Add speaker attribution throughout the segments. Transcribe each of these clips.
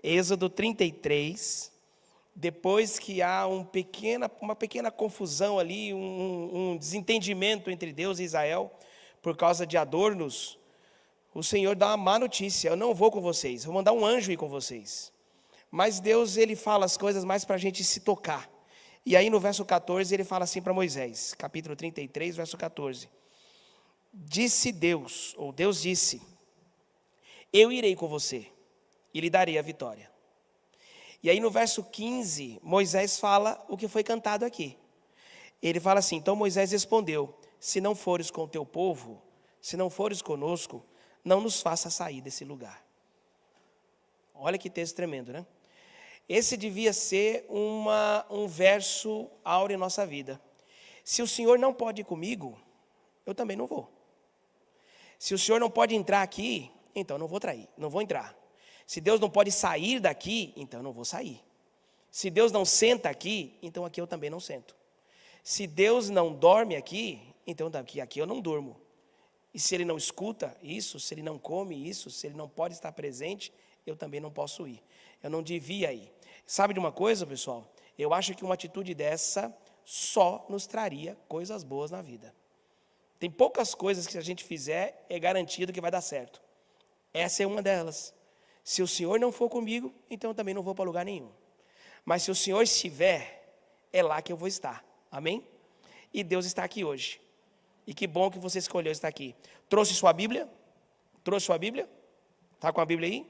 Speaker 1: Êxodo 33, depois que há uma pequena confusão ali, um desentendimento entre Deus e Israel, por causa de adornos, o Senhor dá uma má notícia: eu não vou com vocês, vou mandar um anjo ir com vocês. Mas Deus, ele fala as coisas mais para a gente se tocar. E aí no verso 14 ele fala assim para Moisés, capítulo 33, verso 14. Disse Deus, ou Deus disse: eu irei com você e lhe darei a vitória. E aí no verso 15, Moisés fala o que foi cantado aqui. Ele fala assim: então Moisés respondeu: se não fores com o teu povo, se não fores conosco, não nos faça sair desse lugar. Olha que texto tremendo, né? Esse devia ser um verso áureo em nossa vida. Se o Senhor não pode ir comigo, eu também não vou. Se o Senhor não pode entrar aqui, então eu não vou trair, não vou entrar. Se Deus não pode sair daqui, então eu não vou sair. Se Deus não senta aqui, então aqui eu também não sento. Se Deus não dorme aqui, então aqui eu não durmo. E se Ele não escuta isso, se Ele não come isso, se Ele não pode estar presente, eu também não posso ir. Eu não devia ir. Sabe de uma coisa, pessoal? Eu acho que uma atitude dessa só nos traria coisas boas na vida. Tem poucas coisas que, se a gente fizer, é garantido que vai dar certo. Essa é uma delas. Se o Senhor não for comigo, então eu também não vou para lugar nenhum. Mas se o Senhor estiver, é lá que eu vou estar. Amém? E Deus está aqui hoje. E que bom que você escolheu estar aqui. Trouxe sua Bíblia? Trouxe sua Bíblia? Está com a Bíblia aí?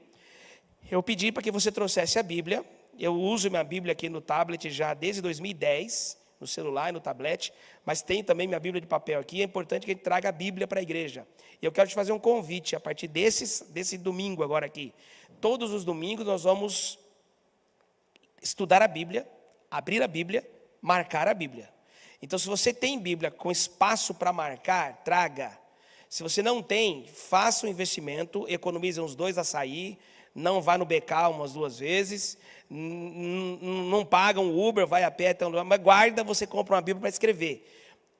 Speaker 1: Eu pedi para que você trouxesse a Bíblia. Eu uso minha Bíblia aqui no tablet já desde 2010, no celular e no tablet, mas tem também minha Bíblia de papel aqui. É importante que a gente traga a Bíblia para a igreja. E eu quero te fazer um convite a partir desse domingo agora aqui. Todos os domingos nós vamos estudar a Bíblia, abrir a Bíblia, marcar a Bíblia. Então, se você tem Bíblia com espaço para marcar, traga. Se você não tem, faça um investimento, economize uns 2 açaí, não vá no BK umas 2 vezes, não paga um Uber, vai a pé, mas guarda, você compra uma Bíblia para escrever.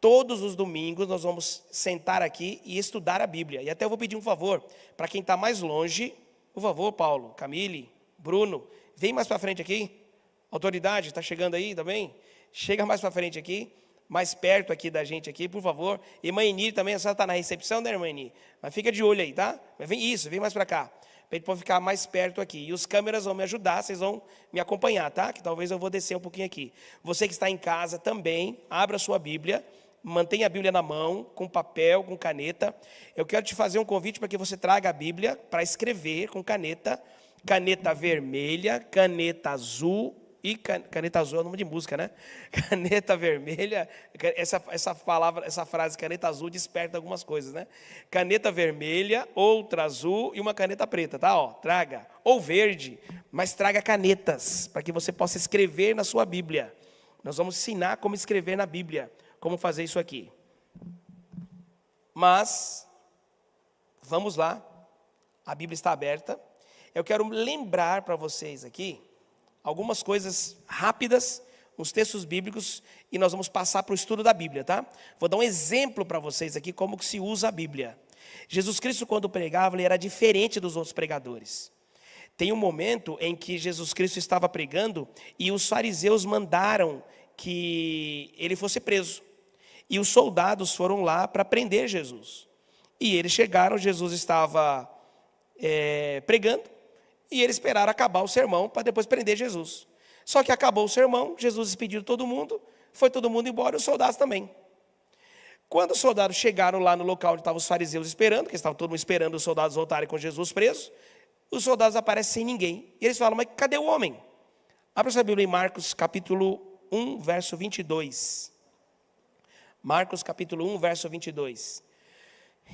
Speaker 1: Todos os domingos nós vamos sentar aqui e estudar a Bíblia. E até eu vou pedir um favor, para quem está mais longe, por favor, Paulo, Camille, Bruno, vem mais para frente aqui. Autoridade, está chegando aí também? Chega mais para frente aqui, mais perto aqui da gente aqui, por favor. E mãe Nir também, a senhora está na recepção, né, irmã Nir? Mas fica de olho aí, tá? Mas vem mais para cá, para a gente poder ficar mais perto aqui. E os câmeras vão me ajudar, vocês vão me acompanhar, tá? Que talvez eu vou descer um pouquinho aqui. Você que está em casa também, abra a sua Bíblia, mantenha a Bíblia na mão, com papel, com caneta. Eu quero te fazer um convite para que você traga a Bíblia para escrever com caneta vermelha, caneta azul. E caneta azul é o nome de música, né? Caneta vermelha, essa palavra, essa frase caneta azul desperta algumas coisas, né? Caneta vermelha, outra azul e uma caneta preta, tá? Ó, traga. Ou verde, mas traga canetas, para que você possa escrever na sua Bíblia. Nós vamos ensinar como escrever na Bíblia, como fazer isso aqui. Mas, vamos lá, a Bíblia está aberta. Eu quero lembrar para vocês aqui algumas coisas rápidas, uns textos bíblicos, e nós vamos passar para o estudo da Bíblia, tá? Vou dar um exemplo para vocês aqui, como que se usa a Bíblia. Jesus Cristo, quando pregava, ele era diferente dos outros pregadores. Tem um momento em que Jesus Cristo estava pregando, e os fariseus mandaram que ele fosse preso. E os soldados foram lá para prender Jesus. E eles chegaram, Jesus estava pregando, e eles esperaram acabar o sermão para depois prender Jesus. Só que acabou o sermão, Jesus despediu todo mundo, foi todo mundo embora e os soldados também. Quando os soldados chegaram lá no local onde estavam os fariseus esperando, porque estavam todo mundo esperando os soldados voltarem com Jesus preso, os soldados aparecem sem ninguém. E eles falam: mas cadê o homem? Abra sua Bíblia em Marcos capítulo 1, verso 22. Marcos capítulo 1, verso 22.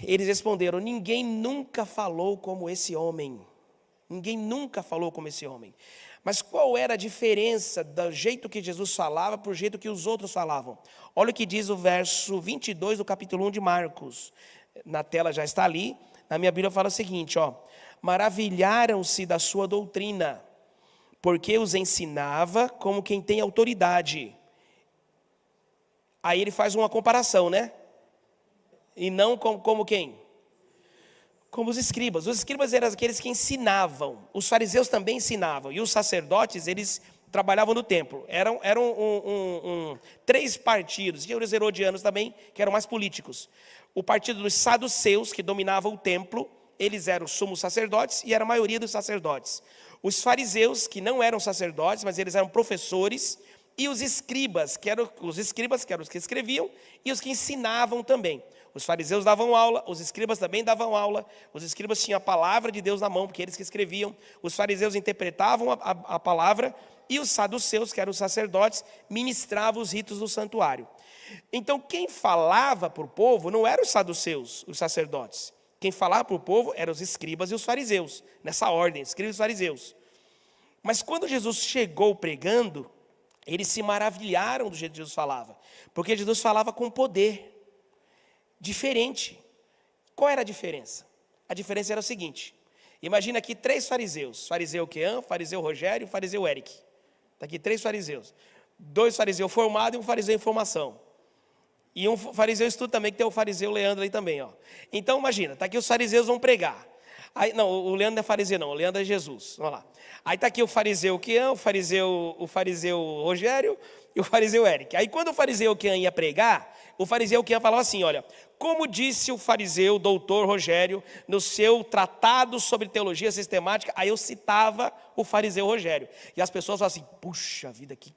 Speaker 1: Eles responderam: ninguém nunca falou como esse homem. Ninguém nunca falou como esse homem. Mas qual era a diferença do jeito que Jesus falava para o jeito que os outros falavam? Olha o que diz o verso 22 do capítulo 1 de Marcos. Na tela já está ali. Na minha Bíblia fala o seguinte, ó: maravilharam-se da sua doutrina, porque os ensinava como quem tem autoridade. Aí ele faz uma comparação, né? E não como quem? como os escribas. Os escribas eram aqueles que ensinavam, os fariseus também ensinavam, e os sacerdotes, eles trabalhavam no templo. Eram três partidos, e os herodianos também, que eram mais políticos. O partido dos saduceus, que dominava o templo, eles eram os sumos sacerdotes, e era a maioria dos sacerdotes. Os fariseus, que não eram sacerdotes, mas eles eram professores, e os escribas, que eram os que escreviam, e os que ensinavam também. Os fariseus davam aula, os escribas também davam aula, os escribas tinham a palavra de Deus na mão, porque eles que escreviam, os fariseus interpretavam a palavra, e os saduceus, que eram os sacerdotes, ministravam os ritos do santuário. Então, quem falava para o povo não eram os saduceus, os sacerdotes. Quem falava para o povo eram os escribas e os fariseus, nessa ordem, escribas e fariseus. Mas quando Jesus chegou pregando, eles se maravilharam do jeito que Jesus falava, porque Jesus falava com poder, diferente. Qual era a diferença? A diferença era o seguinte: imagina aqui três fariseus, fariseu Kean, fariseu Rogério e fariseu Eric. Está aqui três fariseus, dois fariseus formados e um fariseu em formação. E um fariseu estudo também, que tem o fariseu Leandro aí também. Ó. Então imagina, está aqui os fariseus vão pregar. Aí, não, o Leandro não é fariseu não, o Leandro é Jesus. Vamos lá. Aí está aqui o fariseu Kean, o fariseu Rogério e o fariseu Eric. Aí quando o fariseu Kean ia pregar, o fariseu Kean falava assim, olha, como disse o fariseu doutor Rogério no seu tratado sobre teologia sistemática, aí eu citava o fariseu Rogério. E as pessoas falavam assim, puxa vida, que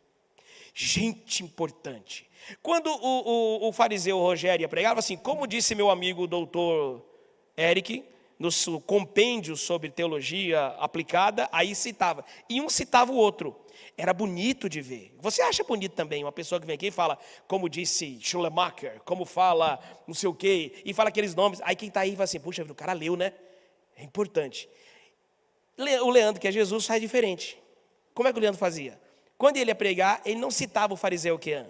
Speaker 1: gente importante. Quando o fariseu Rogério ia pregar, assim, como disse meu amigo doutor Eric, no seu compêndio sobre teologia aplicada, aí citava. E um citava o outro. Era bonito de ver. Você acha bonito também uma pessoa que vem aqui e fala, como disse Schleiermacher, como fala não sei o quê, e fala aqueles nomes. Aí quem está aí fala assim, puxa, o cara leu, né? É importante. O Leandro, que é Jesus, faz diferente. Como é que o Leandro fazia? Quando ele ia pregar, ele não citava o fariseu Kean,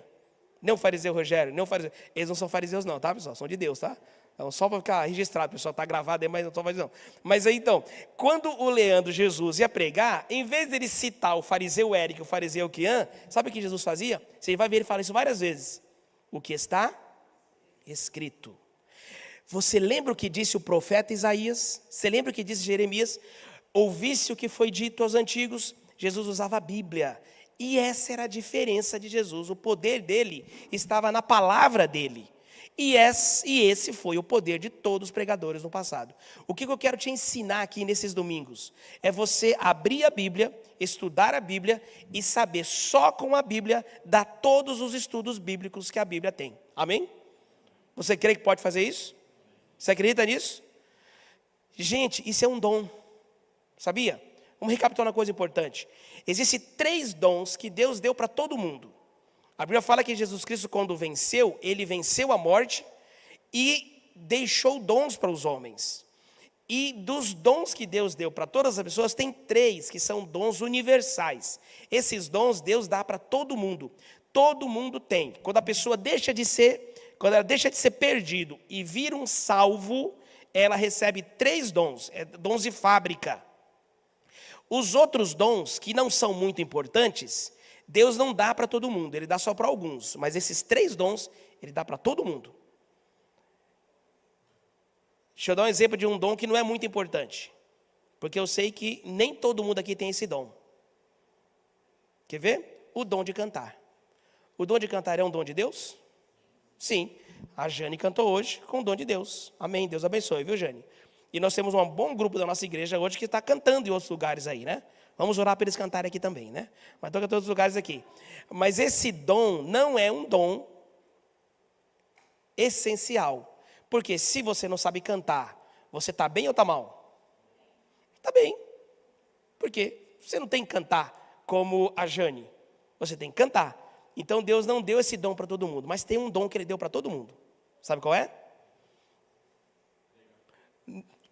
Speaker 1: nem o fariseu Rogério, nem o fariseu. Eles não são fariseus não, tá, pessoal? São de Deus, tá? Então, só para ficar registrado, pessoal, está gravado aí, mas não estou fazendo não. Mas aí então, quando o Leandro Jesus ia pregar, em vez dele citar o fariseu Eric, o fariseu Kean, sabe o que Jesus fazia? Você vai ver ele falar isso várias vezes. O que está escrito. Você lembra o que disse o profeta Isaías? Você lembra o que disse Jeremias? Ouvisse o que foi dito aos antigos? Jesus usava a Bíblia. E essa era a diferença de Jesus. O poder dele estava na palavra dele. E esse foi o poder de todos os pregadores no passado. O que eu quero te ensinar aqui nesses domingos é você abrir a Bíblia, estudar a Bíblia e saber só com a Bíblia dar todos os estudos bíblicos que a Bíblia tem. Amém? Você crê que pode fazer isso? Você acredita nisso? Gente, isso é um dom. Sabia? Vamos recapitular uma coisa importante. Existem 3 dons que Deus deu para todo mundo. A Bíblia fala que Jesus Cristo, quando venceu, ele venceu a morte e deixou dons para os homens. E dos dons que Deus deu para todas as pessoas, tem 3 que são dons universais. Esses dons Deus dá para todo mundo. Todo mundo tem. Quando a pessoa quando ela deixa de ser perdido e vira um salvo, ela recebe 3 dons, dons de fábrica. Os outros dons, que não são muito importantes, Deus não dá para todo mundo, Ele dá só para alguns. Mas esses 3 dons, Ele dá para todo mundo. Deixa eu dar um exemplo de um dom que não é muito importante. Porque eu sei que nem todo mundo aqui tem esse dom. Quer ver? O dom de cantar. O dom de cantar é um dom de Deus? Sim. A Jane cantou hoje com o dom de Deus. Amém. Deus abençoe, viu, Jane? E nós temos um bom grupo da nossa igreja hoje que está cantando em outros lugares aí, né? Vamos orar para eles cantarem aqui também, né? Mas toca em todos os lugares aqui. Mas esse dom não é um dom essencial. Porque se você não sabe cantar, você está bem ou está mal? Está bem. Porque você não tem que cantar como a Jane. Você tem que cantar. Então Deus não deu esse dom para todo mundo. Mas tem um dom que Ele deu para todo mundo. Sabe qual é?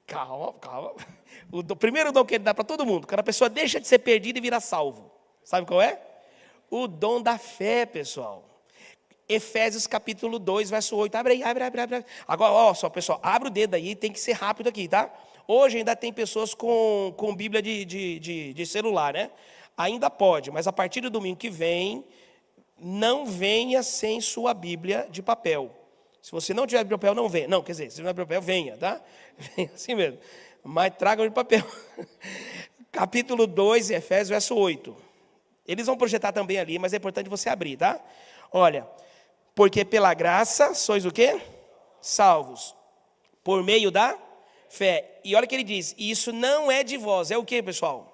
Speaker 1: Calma. O primeiro dom que Ele dá para todo mundo, quando a pessoa deixa de ser perdida e vira salvo. Sabe qual é? O dom da fé, pessoal. Efésios capítulo 2, verso 8. Abre aí. Agora, ó, só pessoal, abre o dedo aí, tem que ser rápido aqui, tá? Hoje ainda tem pessoas com Bíblia de celular, né? Ainda pode, mas a partir do domingo que vem, não venha sem sua Bíblia de papel. Se você não tiver Bíblia de papel, não venha. Não, quer dizer, se não tiver Bíblia de papel, venha, tá? Venha assim mesmo. Mas traga de papel. Capítulo 2, Efésios, verso 8. Eles vão projetar também ali, mas é importante você abrir, tá? Olha, porque pela graça sois o quê? Salvos. Por meio da fé. E olha o que ele diz, isso não é de vós, é o quê, pessoal?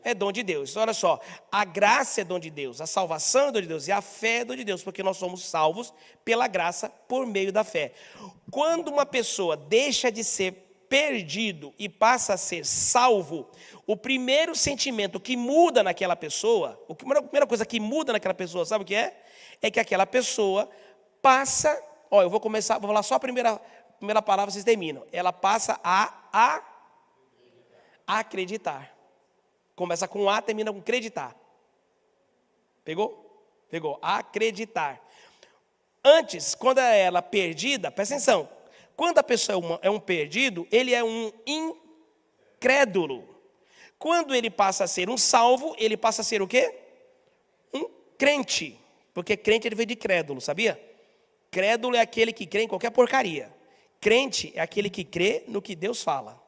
Speaker 1: É dom de Deus. Então, olha só, a graça é dom de Deus, a salvação é dom de Deus e a fé é dom de Deus, porque nós somos salvos pela graça por meio da fé. Quando uma pessoa deixa de ser perdido e passa a ser salvo, o primeiro sentimento que muda naquela pessoa, a primeira coisa que muda naquela pessoa, sabe o que é? É que aquela pessoa passa, eu vou falar só a primeira palavra, vocês terminam. Ela passa a acreditar. Começa com A, termina com acreditar. Pegou? Pegou. Acreditar. Antes, quando ela é perdida, presta atenção. Quando a pessoa é um perdido, ele é um incrédulo. Quando ele passa a ser um salvo, ele passa a ser o quê? Um crente. Porque crente ele veio de crédulo, sabia? Crédulo é aquele que crê em qualquer porcaria. Crente é aquele que crê no que Deus fala.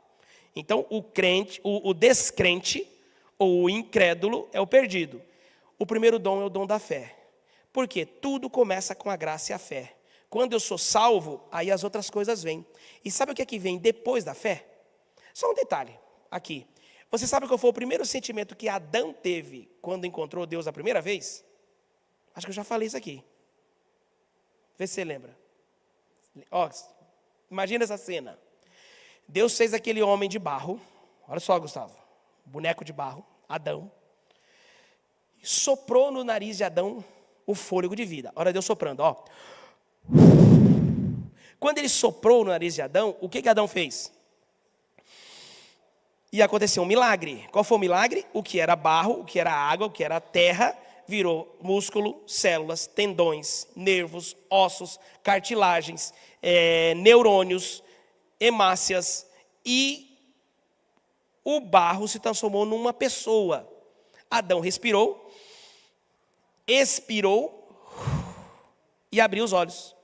Speaker 1: Então, o crente, o descrente, ou o incrédulo é o perdido. O primeiro dom é o dom da fé. Porque tudo começa com a graça e a fé. Quando eu sou salvo, aí as outras coisas vêm. E sabe o que é que vem depois da fé? Só um detalhe aqui. Você sabe qual foi o primeiro sentimento que Adão teve quando encontrou Deus a primeira vez? Acho que eu já falei isso aqui. Vê se você lembra. Imagina essa cena. Deus fez aquele homem de barro. Olha só, Gustavo. Boneco de barro, Adão. Soprou no nariz de Adão o fôlego de vida. Olha Deus soprando, ó. Quando ele soprou no nariz de Adão, o que Adão fez? E aconteceu um milagre. Qual foi o milagre? O que era barro, o que era água, o que era terra, virou músculo, células, tendões, nervos, ossos, cartilagens, neurônios, hemácias, e o barro se transformou numa pessoa. Adão respirou, expirou e abriu os olhos.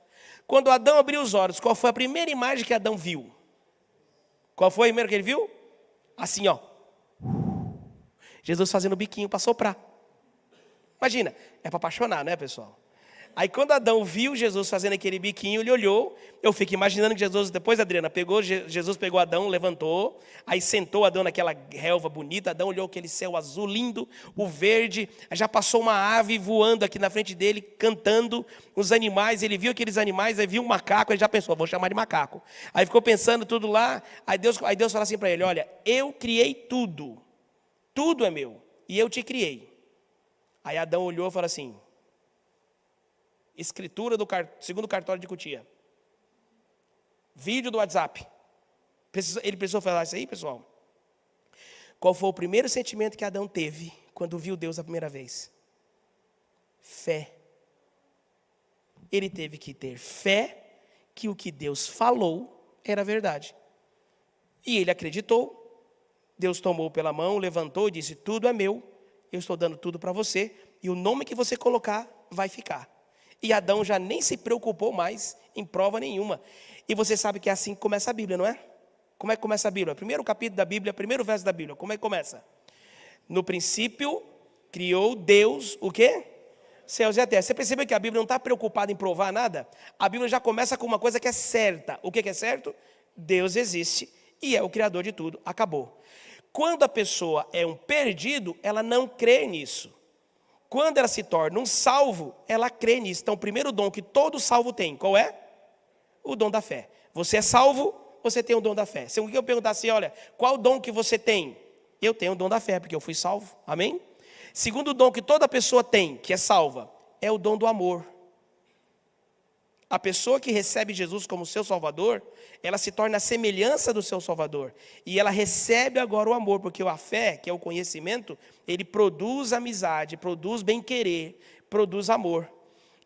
Speaker 1: Quando Adão abriu os olhos, qual foi a primeira imagem que Adão viu? Qual foi a primeira que ele viu? Assim, ó. Jesus fazendo biquinho para soprar. Imagina, é para apaixonar, né, pessoal? Aí quando Adão viu Jesus fazendo aquele biquinho, ele olhou. Eu fico imaginando que Jesus, depois Adriana, Jesus pegou Adão, levantou. Aí sentou Adão naquela relva bonita. Adão olhou aquele céu azul lindo, o verde. Aí já passou uma ave voando aqui na frente dele, cantando. Os animais, ele viu aqueles animais, aí viu um macaco, ele já pensou, vou chamar de macaco. Aí ficou pensando tudo lá. Aí Deus falou assim para ele, olha, eu criei tudo. Tudo é meu. E eu te criei. Aí Adão olhou e falou assim, escritura do segundo cartório de Cotia. Vídeo do WhatsApp. Ele precisou falar isso aí, pessoal? Qual foi o primeiro sentimento que Adão teve quando viu Deus a primeira vez? Fé. Ele teve que ter fé que o que Deus falou era verdade. E ele acreditou. Deus tomou pela mão, levantou e disse, tudo é meu. Eu estou dando tudo para você. E o nome que você colocar vai ficar. E Adão já nem se preocupou mais em prova nenhuma. E você sabe que é assim que começa a Bíblia, não é? Como é que começa a Bíblia? Primeiro capítulo da Bíblia, primeiro verso da Bíblia. Como é que começa? No princípio, criou Deus o quê? Céus e a terra. Você percebeu que a Bíblia não está preocupada em provar nada? A Bíblia já começa com uma coisa que é certa. O que é certo? Deus existe e é o Criador de tudo. Acabou. Quando a pessoa é um perdido, ela não crê nisso. Quando ela se torna um salvo, ela crê nisso. Então, o primeiro dom que todo salvo tem, qual é? O dom da fé. Você é salvo, você tem o dom da fé. Se eu perguntar assim, olha, qual dom que você tem? Eu tenho o dom da fé, porque eu fui salvo. Amém? Segundo dom que toda pessoa tem, que é salva, é o dom do amor. A pessoa que recebe Jesus como seu Salvador, ela se torna a semelhança do seu Salvador. E ela recebe agora o amor, porque a fé, que é o conhecimento, ele produz amizade, produz bem-querer, produz amor.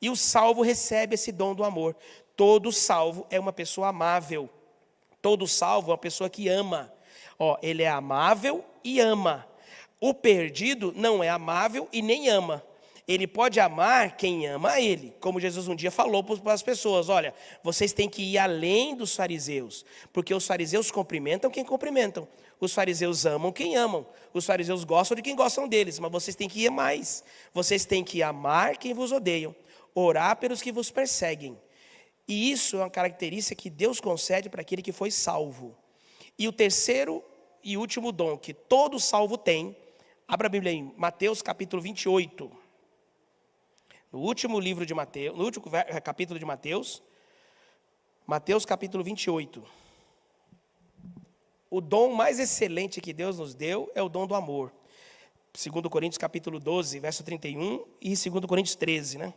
Speaker 1: E o salvo recebe esse dom do amor. Todo salvo é uma pessoa amável. Todo salvo é uma pessoa que ama. Ele é amável e ama. O perdido não é amável e nem ama. Ele pode amar quem ama a ele, como Jesus um dia falou para as pessoas: olha, vocês têm que ir além dos fariseus, porque os fariseus cumprimentam quem cumprimentam, os fariseus amam quem amam, os fariseus gostam de quem gostam deles, mas vocês têm que ir mais, vocês têm que amar quem vos odeiam, orar pelos que vos perseguem. E isso é uma característica que Deus concede para aquele que foi salvo. E o terceiro e último dom que todo salvo tem, abra a Bíblia em Mateus capítulo 28. No último livro de Mateus, no último capítulo de Mateus, Mateus capítulo 28. O dom mais excelente que Deus nos deu é o dom do amor. 2 Coríntios capítulo 12, verso 31 e 2 Coríntios 13, né?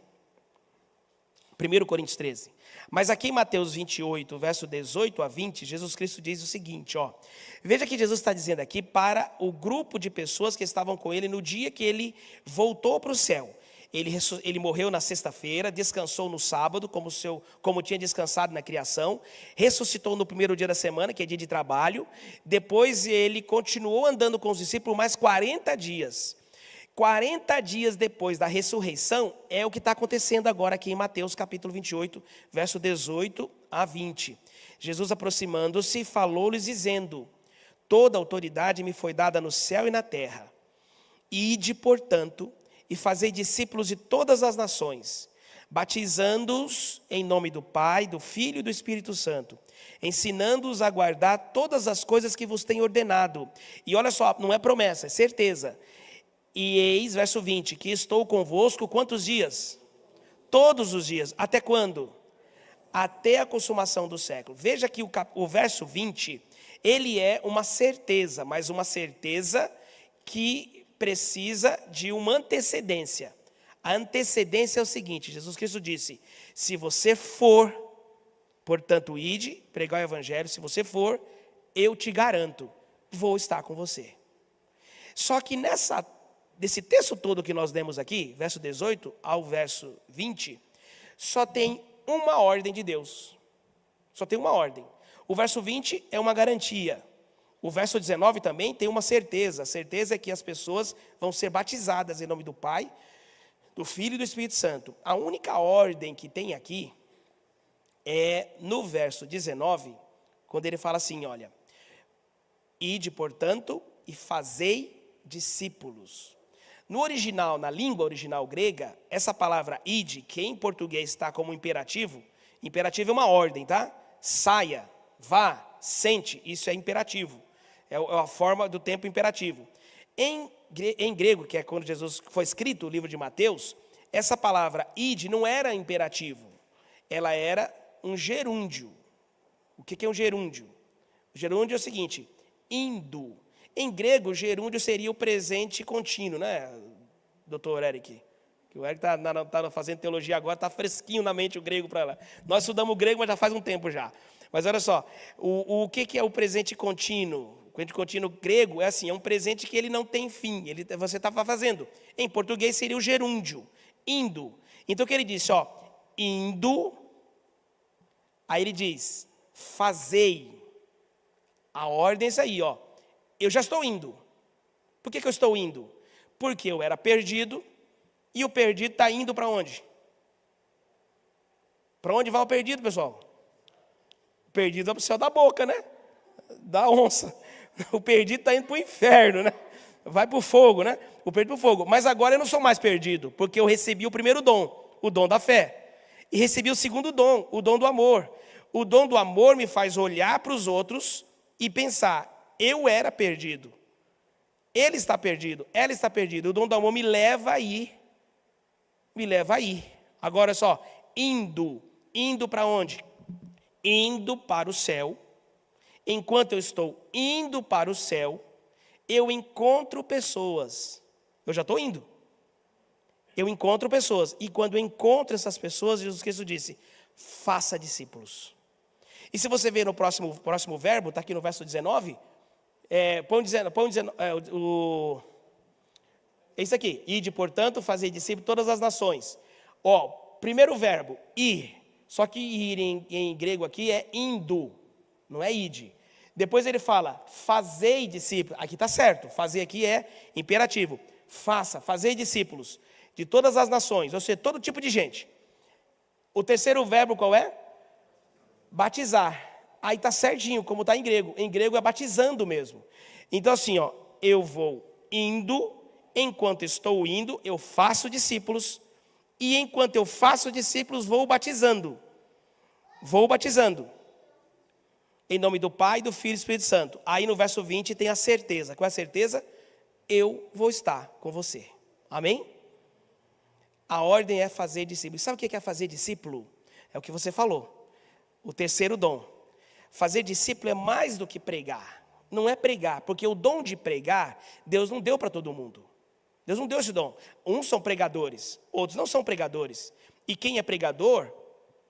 Speaker 1: 1 Coríntios 13. Mas aqui em Mateus 28, verso 18 a 20, Jesus Cristo diz o seguinte, ó. Veja que Jesus está dizendo aqui para o grupo de pessoas que estavam com ele no dia que ele voltou para o céu. Ele morreu na sexta-feira, descansou no sábado, como tinha descansado na criação, ressuscitou no primeiro dia da semana, que é dia de trabalho, depois ele continuou andando com os discípulos mais 40 dias. 40 dias depois da ressurreição, é o que está acontecendo agora aqui em Mateus capítulo 28, verso 18 a 20. Jesus aproximando-se, falou-lhes dizendo: toda autoridade me foi dada no céu e na terra. Ide, portanto, e fazei discípulos de todas as nações, batizando-os em nome do Pai, do Filho e do Espírito Santo, ensinando-os a guardar todas as coisas que vos tenho ordenado. E olha só, não é promessa, é certeza. E eis, verso 20, que estou convosco quantos dias? Todos os dias. Até quando? Até a consumação do século. Veja que o verso 20, ele é uma certeza, mas uma certeza que precisa de uma antecedência. A antecedência é o seguinte: Jesus Cristo disse: se você for, portanto, ide, pregar o evangelho, se você for, eu te garanto, vou estar com você. Só que desse texto todo que nós demos aqui, verso 18 ao verso 20, só tem uma ordem de Deus. Só tem uma ordem. O verso 20 é uma garantia. O verso 19 também tem uma certeza. A certeza é que as pessoas vão ser batizadas em nome do Pai, do Filho e do Espírito Santo. A única ordem que tem aqui é no verso 19, quando ele fala assim, olha: ide, portanto, e fazei discípulos. No original, na língua original grega, essa palavra ide, que em português está como imperativo é uma ordem, tá? Saia, vá, sente, isso é imperativo. É a forma do tempo imperativo. Em grego, que é quando Jesus foi escrito o livro de Mateus, essa palavra ide não era imperativo, ela era um gerúndio. O que é um gerúndio? O gerúndio é o seguinte: indo. Em grego, o gerúndio seria o presente contínuo, né, doutor Eric? Que o Eric está fazendo teologia agora, está fresquinho na mente o grego para lá. Nós estudamos grego, mas já faz um tempo já. Mas olha só, o que é o presente contínuo? O presente contínuo grego é assim, é um presente que ele não tem fim, você está fazendo. Em português seria o gerúndio, indo. Então o que ele disse, ó, indo, aí ele diz, fazei. A ordem é isso aí, ó. Eu já estou indo. Por que eu estou indo? Porque eu era perdido, e o perdido está indo para onde? Para onde vai o perdido, pessoal? O perdido vai para o céu da boca, né? Da onça. O perdido está indo para o inferno, né? Vai para o fogo, né? O perdido para o fogo. Mas agora eu não sou mais perdido, porque eu recebi o primeiro dom, o dom da fé. E recebi o segundo dom, o dom do amor. O dom do amor me faz olhar para os outros e pensar: eu era perdido, ele está perdido, ela está perdida. O dom do amor me leva a ir. Me leva a ir. Agora só, indo para onde? Indo para o céu. Enquanto eu estou indo para o céu, eu encontro pessoas. Eu já estou indo. Eu encontro pessoas. E quando eu encontro essas pessoas, Jesus Cristo disse: faça discípulos. E se você ver no próximo verbo, está aqui no verso 19, é isso aqui: ide, portanto, fazer discípulos de todas as nações. Ó, primeiro verbo, ir. Só que ir em grego aqui é indo, não é ide. Depois ele fala, fazei discípulos. Aqui está certo, fazer aqui é imperativo. Faça, fazei discípulos. de todas as nações, ou seja, todo tipo de gente. O terceiro verbo qual é? Batizar. Aí está certinho, como está em grego. Em grego é batizando mesmo. Então assim, ó, eu vou indo, enquanto estou indo, eu faço discípulos, e enquanto eu faço discípulos, vou batizando. Vou batizando. Em nome do Pai, do Filho e do Espírito Santo. Aí no verso 20 tem a certeza. Qual é a certeza? Eu vou estar com você. Amém? A ordem é fazer discípulos. Sabe o que é fazer discípulo? É o que você falou. O terceiro dom. Fazer discípulo é mais do que pregar. Não é pregar, porque o dom de pregar, Deus não deu para todo mundo. Deus não deu esse dom. Uns são pregadores, outros não são pregadores. E quem é pregador,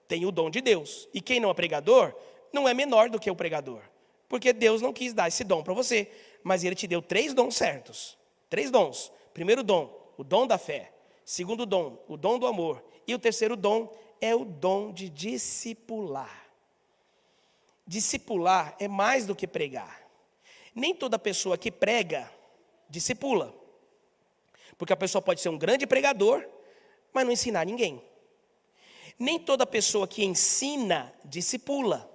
Speaker 1: tem o dom de Deus. E quem não é pregador, não é menor do que o pregador. Porque Deus não quis dar esse dom para você. Mas Ele te deu 3 dons certos. 3 dons. Primeiro dom, o dom da fé. Segundo dom, o dom do amor. E o terceiro dom é o dom de discipular. Discipular é mais do que pregar. Nem toda pessoa que prega, discipula. Porque a pessoa pode ser um grande pregador, mas não ensinar ninguém. Nem toda pessoa que ensina, discipula.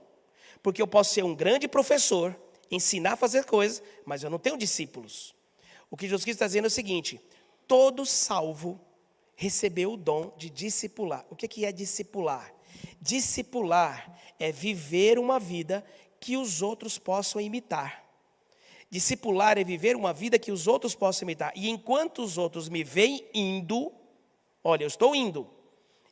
Speaker 1: Porque eu posso ser um grande professor, ensinar a fazer coisas, mas eu não tenho discípulos. O que Jesus Cristo está dizendo é o seguinte: todo salvo recebeu o dom de discipular. O que é discipular? Discipular é viver uma vida que os outros possam imitar. Discipular é viver uma vida que os outros possam imitar. E enquanto os outros me veem indo, olha, eu estou indo.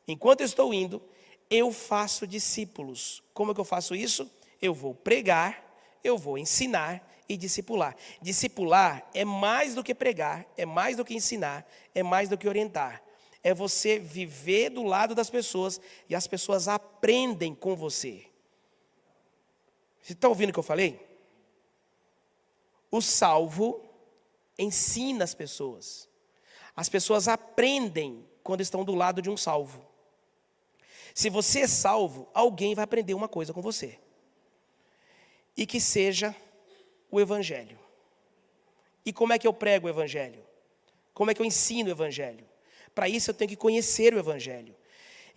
Speaker 1: Enquanto eu estou indo, eu faço discípulos. Como é que eu faço isso? Eu vou pregar, eu vou ensinar e discipular. Discipular é mais do que pregar, é mais do que ensinar, é mais do que orientar. É você viver do lado das pessoas e as pessoas aprendem com você. Você está ouvindo o que eu falei? O salvo ensina as pessoas. As pessoas aprendem quando estão do lado de um salvo. Se você é salvo, alguém vai aprender uma coisa com você. E que seja o Evangelho. E como é que eu prego o Evangelho? Como é que eu ensino o Evangelho? Para isso eu tenho que conhecer o Evangelho.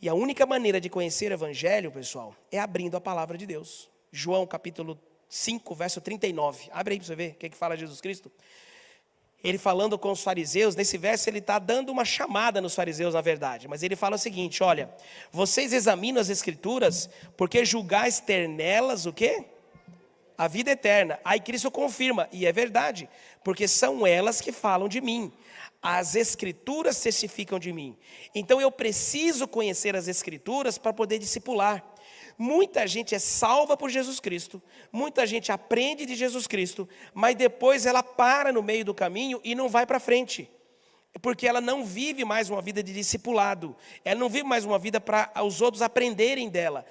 Speaker 1: E a única maneira de conhecer o Evangelho, pessoal, é abrindo a palavra de Deus. João capítulo 5, verso 39. Abre aí para você ver o que fala Jesus Cristo. Ele falando com os fariseus, nesse verso ele está dando uma chamada nos fariseus, na verdade. Mas ele fala o seguinte: olha, vocês examinam as Escrituras, porque julgais ter nelas o quê? A vida eterna. Aí Cristo confirma, e é verdade, porque são elas que falam de mim. As Escrituras testificam de mim. Então eu preciso conhecer as Escrituras para poder discipular. Muita gente é salva por Jesus Cristo, muita gente aprende de Jesus Cristo, mas depois ela para no meio do caminho e não vai para frente. Porque ela não vive mais uma vida de discipulado. Ela não vive mais uma vida para os outros aprenderem dela.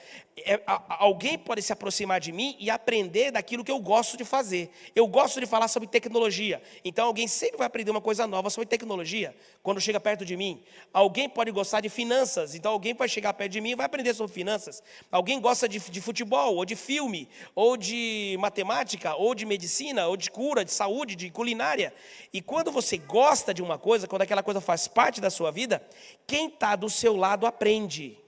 Speaker 1: Alguém pode se aproximar de mim e aprender daquilo que eu gosto de fazer. Eu gosto de falar sobre tecnologia. Então alguém sempre vai aprender uma coisa nova sobre tecnologia quando chega perto de mim. Alguém pode gostar de finanças. Então alguém vai chegar perto de mim e vai aprender sobre finanças. Alguém gosta de futebol, ou de filme, ou de matemática, ou de medicina, ou de cura, de saúde, de culinária. E quando você gosta de uma coisa, quando aquela coisa faz parte da sua vida, quem está do seu lado aprende.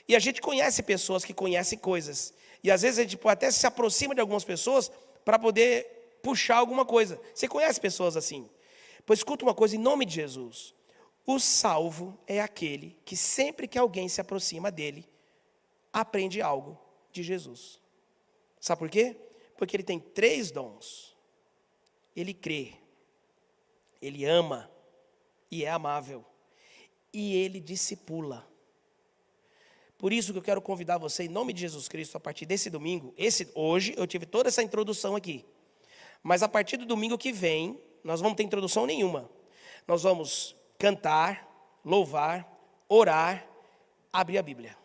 Speaker 1: E a gente conhece pessoas que conhecem coisas. E às vezes a gente até se aproxima de algumas pessoas para poder puxar alguma coisa. Você conhece pessoas assim? Pois escuta uma coisa em nome de Jesus. O salvo é aquele que sempre que alguém se aproxima dele, aprende algo de Jesus. Sabe por quê? Porque ele tem 3 dons. Ele crê, ele ama e é amável, e ele discipula. Por isso que eu quero convidar você, em nome de Jesus Cristo, a partir desse domingo, hoje eu tive toda essa introdução aqui, mas a partir do domingo que vem, nós vamos ter introdução nenhuma. Nós vamos cantar, louvar, orar, abrir a Bíblia.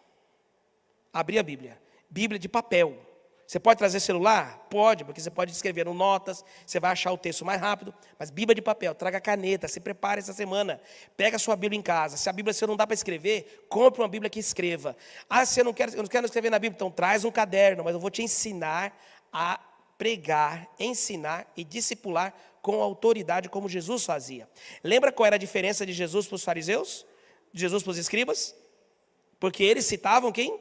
Speaker 1: Abrir a Bíblia. Bíblia de papel. Você pode trazer celular? Pode, porque você pode escrever no notas, você vai achar o texto mais rápido, mas Bíblia de papel, traga caneta, se prepare essa semana, pega a sua Bíblia em casa. Se a Bíblia você não dá para escrever, compre uma Bíblia que escreva. Ah, eu não quero escrever na Bíblia, então traz um caderno, mas eu vou te ensinar a pregar, ensinar e discipular com autoridade, como Jesus fazia. Lembra qual era a diferença de Jesus para os fariseus? De Jesus para os escribas? Porque eles citavam quem?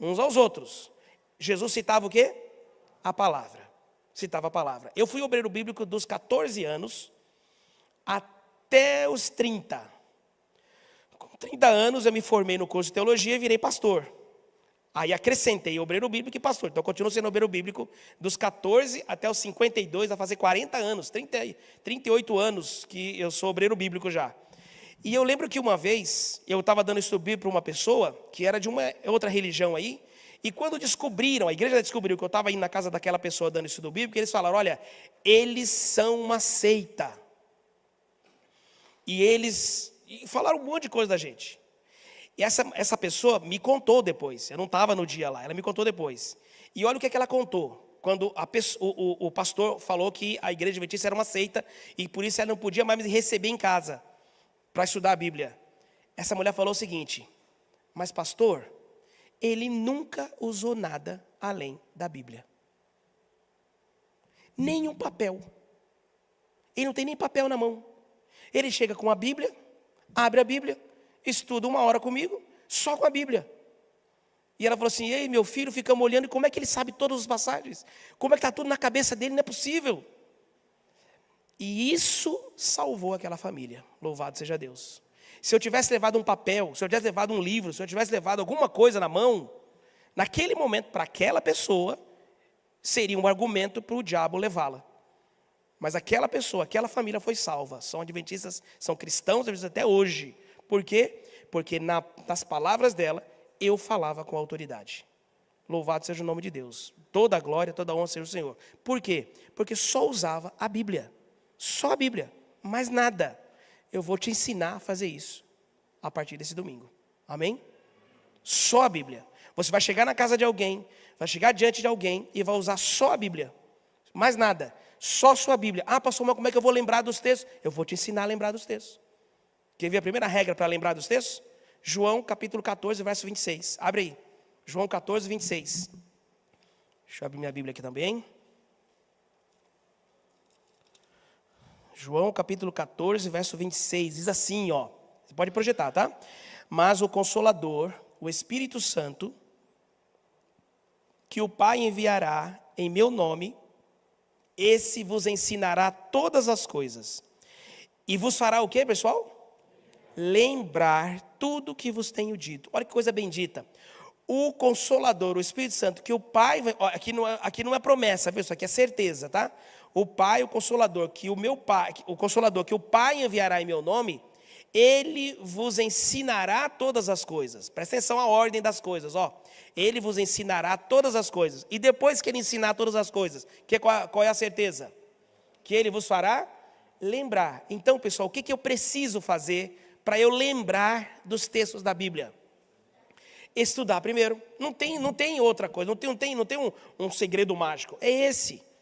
Speaker 1: Uns aos outros. Jesus citava o quê? A palavra. Citava a palavra. Eu fui obreiro bíblico dos 14 anos até os 30. Com 30 anos eu me formei no curso de teologia e virei pastor. Aí acrescentei obreiro bíblico e pastor. Então eu continuo sendo obreiro bíblico dos 14 até os 52, vai fazer 40 anos, 38 anos que eu sou obreiro bíblico já. E eu lembro que uma vez eu estava dando estudo bíblico para uma pessoa que era de uma outra religião aí, e quando descobriram, a igreja descobriu que eu estava indo na casa daquela pessoa dando estudo bíblico, eles falaram, olha, eles são uma seita. E falaram um monte de coisa da gente. E essa pessoa me contou depois, eu não estava no dia lá, ela me contou depois. E olha o que ela contou, quando o pastor falou que a igreja adventista era uma seita, e por isso ela não podia mais me receber em casa, para estudar a Bíblia. Essa mulher falou o seguinte, mas pastor, ele nunca usou nada além da Bíblia. Nenhum papel. Ele não tem nem papel na mão. Ele chega com a Bíblia, abre a Bíblia, estuda 1 hora comigo, só com a Bíblia. E ela falou assim, ei, meu filho, ficamos olhando, e como é que ele sabe todas as passagens? Como é que está tudo na cabeça dele? Não é possível. E isso salvou aquela família, louvado seja Deus. Se eu tivesse levado um papel, se eu tivesse levado um livro, se eu tivesse levado alguma coisa na mão, naquele momento, para aquela pessoa, seria um argumento para o diabo levá-la. Mas aquela pessoa, aquela família foi salva. São adventistas, são cristãos até hoje. Por quê? Porque nas palavras dela, eu falava com autoridade. Louvado seja o nome de Deus. Toda a glória, toda a honra seja o Senhor. Por quê? Porque só usava a Bíblia. Só a Bíblia, mais nada. Eu vou te ensinar a fazer isso a partir desse domingo. Amém? Só a Bíblia. Você vai chegar na casa de alguém, vai chegar diante de alguém e vai usar só a Bíblia. Mais nada. Só sua Bíblia. Ah, pastor, mas como é que eu vou lembrar dos textos? Eu vou te ensinar a lembrar dos textos. Quer ver a primeira regra para lembrar dos textos? João capítulo 14, verso 26. Abre aí. João 14, 26. Deixa eu abrir minha Bíblia aqui também. João capítulo 14, verso 26, diz assim, ó, você pode projetar, tá? Mas o Consolador, o Espírito Santo, que o Pai enviará em meu nome, esse vos ensinará todas as coisas. E vos fará o quê, pessoal? Lembrar tudo que vos tenho dito. Olha que coisa bendita. O Consolador, o Espírito Santo, que o Pai, aqui não é promessa, viu? Isso aqui é certeza, tá? O Pai, o Consolador, que o Pai enviará em meu nome, ele vos ensinará todas as coisas. Presta atenção à ordem das coisas, ó. Ele vos ensinará todas as coisas. E depois que ele ensinar todas as coisas, qual é a certeza? Que ele vos fará lembrar. Então, pessoal, o que eu preciso fazer para eu lembrar dos textos da Bíblia? Estudar primeiro. Não tem outra coisa, não tem um segredo mágico. É esse.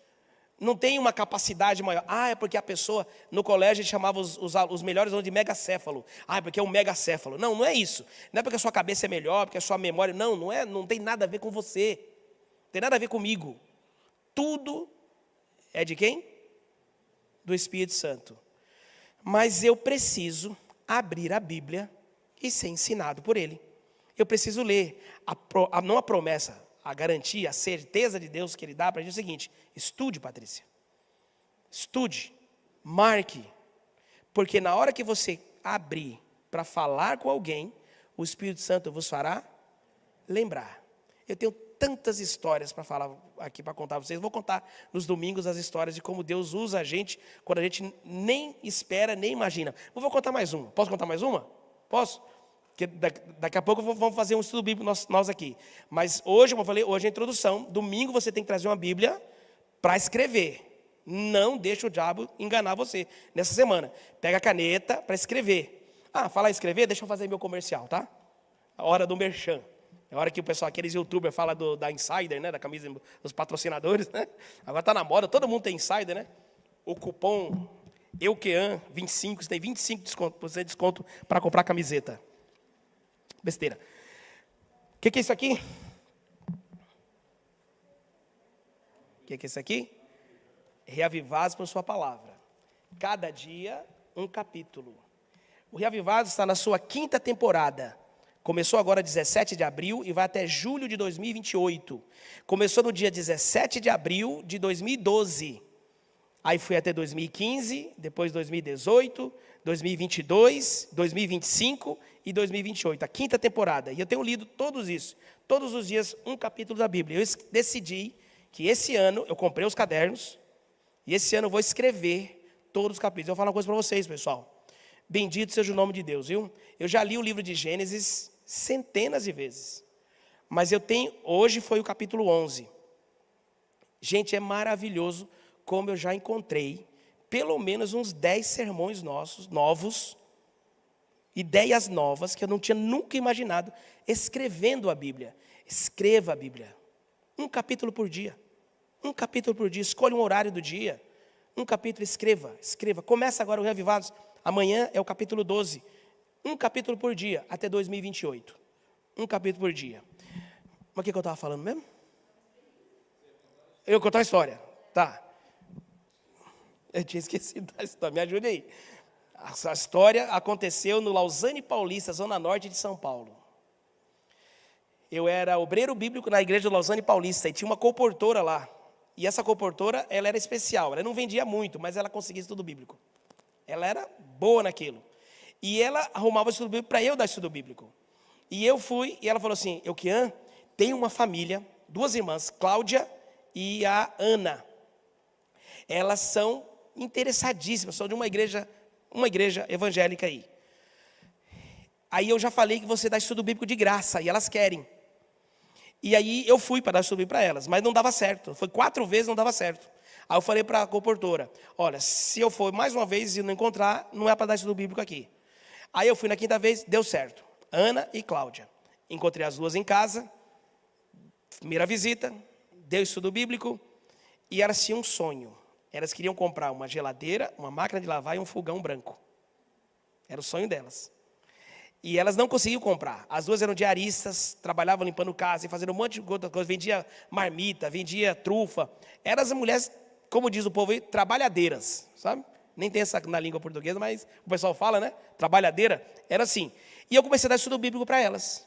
Speaker 1: Não tem uma capacidade maior. Ah, é porque a pessoa, no colégio, chamava os melhores alunos de megacéfalo. Ah, é porque é um megacéfalo. Não, não é isso. Não é porque a sua cabeça é melhor, porque a sua memória... Não é, não tem nada a ver com você. Não tem nada a ver comigo. Tudo é de quem? Do Espírito Santo. Mas eu preciso abrir a Bíblia e ser ensinado por Ele. Eu preciso ler. Não a promessa, a garantia, a certeza de Deus que Ele dá para a gente é o seguinte: estude, Patrícia. Estude, marque. Porque na hora que você abrir para falar com alguém, o Espírito Santo vos fará lembrar. Eu tenho tantas histórias para falar aqui, para contar a vocês. Vou contar nos domingos as histórias de como Deus usa a gente quando a gente nem espera, nem imagina. Vou contar mais uma. Posso contar mais uma? Posso? Porque daqui a pouco vamos fazer um estudo bíblico nós aqui. Mas hoje, como eu falei, hoje é a introdução. Domingo você tem que trazer uma Bíblia para escrever. Não deixe o diabo enganar você nessa semana. Pega a caneta para escrever. Ah, falar em escrever? Deixa eu fazer meu comercial, tá? A hora do merchan. É a hora que o pessoal, aqueles youtubers, fala da Insider, né? Da camisa dos patrocinadores, né? Agora está na moda, todo mundo tem Insider, né? O cupom EUQUEAN 25, você tem 25% de desconto para comprar camiseta. Besteira. O que é isso aqui? O que é isso aqui? Reavivados por sua palavra. Cada dia, um capítulo. O Reavivados está na sua 5ª temporada. Começou agora 17 de abril e vai até julho de 2028. Começou no dia 17 de abril de 2012. Aí foi até 2015, depois 2018, 2022, 2025 e 2028. A 5ª temporada. E eu tenho lido todos isso. Todos os dias, um capítulo da Bíblia. Eu decidi que esse ano, eu comprei os cadernos, e esse ano eu vou escrever todos os capítulos. Eu vou falar uma coisa para vocês, pessoal. Bendito seja o nome de Deus, viu? Eu já li o livro de Gênesis centenas de vezes. Mas hoje foi o capítulo 11. Gente, é maravilhoso como eu já encontrei pelo menos uns 10 sermões novos, ideias novas que eu não tinha nunca imaginado, escrevendo a Bíblia. Escreva a Bíblia. Um capítulo por dia. Um capítulo por dia. Escolha um horário do dia. Um capítulo, escreva. Começa agora o Reavivados. Amanhã é o capítulo 12. Um capítulo por dia, até 2028. Um capítulo por dia. Mas o que eu estava falando mesmo? Eu contar a história. Tá. Eu tinha esquecido da história. Me ajude aí. Essa história aconteceu no Lausanne Paulista, zona norte de São Paulo. Eu era obreiro bíblico na igreja do Lausanne Paulista e tinha uma comportora lá. E essa comportora, ela era especial. Ela não vendia muito, mas ela conseguia estudo bíblico. Ela era boa naquilo. E ela arrumava estudo bíblico para eu dar estudo bíblico. E eu fui, e ela falou assim, Euquian, tem uma família, 2 irmãs, Cláudia e a Ana. Elas são interessadíssimas, são de uma igreja evangélica aí. Aí eu já falei que você dá estudo bíblico de graça, e elas querem. E aí eu fui para dar estudo bíblico para elas, mas não dava certo. Foi 4 vezes, não dava certo. Aí eu falei para a comportora, olha, se eu for mais uma vez e não encontrar, não é para dar estudo bíblico aqui. Aí eu fui na 5ª vez, deu certo. Ana e Cláudia. Encontrei as 2 em casa, primeira visita, deu estudo bíblico, e elas tinham um sonho. Elas queriam comprar uma geladeira, uma máquina de lavar e um fogão branco. Era o sonho delas. E elas não conseguiam comprar. As 2 eram diaristas, trabalhavam limpando casa e fazendo um monte de outra coisa. Vendia marmita, vendia trufa. Eram as mulheres, como diz o povo aí, trabalhadeiras, sabe? Nem tem essa na língua portuguesa, mas o pessoal fala, né? Trabalhadeira. Era assim. E eu comecei a dar estudo bíblico para elas.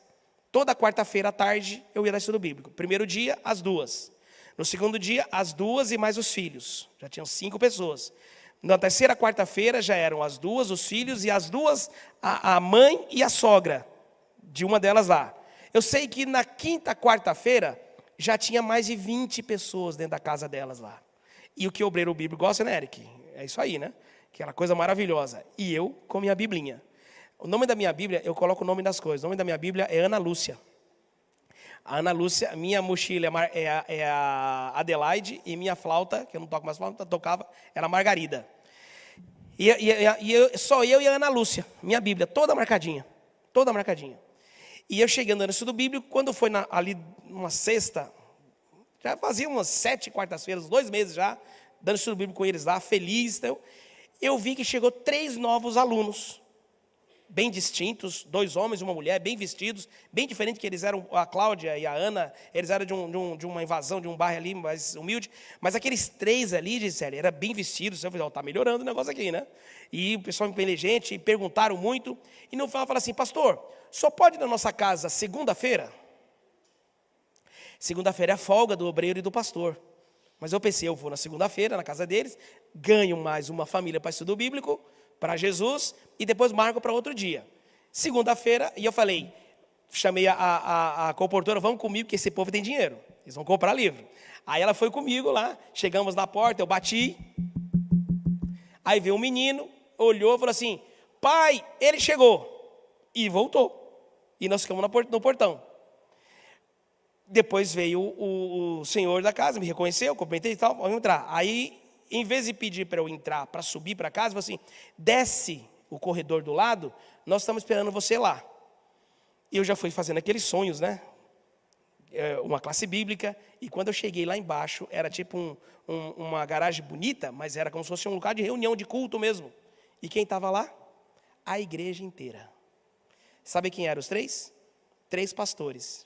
Speaker 1: Toda quarta-feira à tarde eu ia dar estudo bíblico. Primeiro dia, as 2. No segundo dia, as 2 e mais os filhos. Já tinham 5 pessoas. Na terceira quarta-feira já eram as 2, os filhos, e as 2, a mãe e a sogra de uma delas lá. Eu sei que na 5ª quarta-feira já tinha mais de 20 pessoas dentro da casa delas lá. E o que o obreiro bíblico gosta, né, Eric? É isso aí, né? Aquela coisa maravilhosa. E eu com minha biblinha. O nome da minha Bíblia, eu coloco o nome das coisas. O nome da minha Bíblia é Ana Lúcia. A Ana Lúcia, minha mochila é a Adelaide, e minha flauta, que eu não toco mais flauta, tocava, era a Margarida. Só eu e a Ana Lúcia, minha Bíblia, toda marcadinha. Toda marcadinha. E eu cheguei andando no estudo bíblico, quando foi ali numa sexta, já fazia umas 7 quartas-feiras, 2 meses já, dando estudo bíblico com eles lá, feliz. Então, eu vi que chegou 3 novos alunos, bem distintos, 2 homens e uma mulher, bem vestidos, bem diferente, que eles eram, a Cláudia e a Ana, eles eram de uma invasão, de um bairro ali mais humilde, mas aqueles 3 ali, disseram, eram bem vestidos. Eu falei, está melhorando o negócio aqui, né? E o pessoal inteligente, perguntaram muito, e no final falaram assim, pastor, só pode ir na nossa casa segunda-feira? Segunda-feira é a folga do obreiro e do pastor. Mas eu pensei, eu vou na segunda-feira, na casa deles, ganho mais uma família para estudo bíblico, para Jesus, e depois marco para outro dia. Segunda-feira, e eu falei, chamei a comportora, vamos comigo, que esse povo tem dinheiro, eles vão comprar livro. Aí ela foi comigo lá, chegamos na porta, eu bati, aí veio um menino, olhou e falou assim, pai, ele chegou, e voltou. E nós ficamos no portão. Depois veio o senhor da casa, me reconheceu, cumprimentei e tal, vamos entrar. Aí, em vez de pedir para eu entrar, para subir para casa, falou assim, desce o corredor do lado, nós estamos esperando você lá. E eu já fui fazendo aqueles sonhos, né? Uma classe bíblica, e quando eu cheguei lá embaixo, era tipo uma garagem bonita, mas era como se fosse um lugar de reunião, de culto mesmo. E quem estava lá? A igreja inteira. Sabe quem eram os 3? 3 pastores.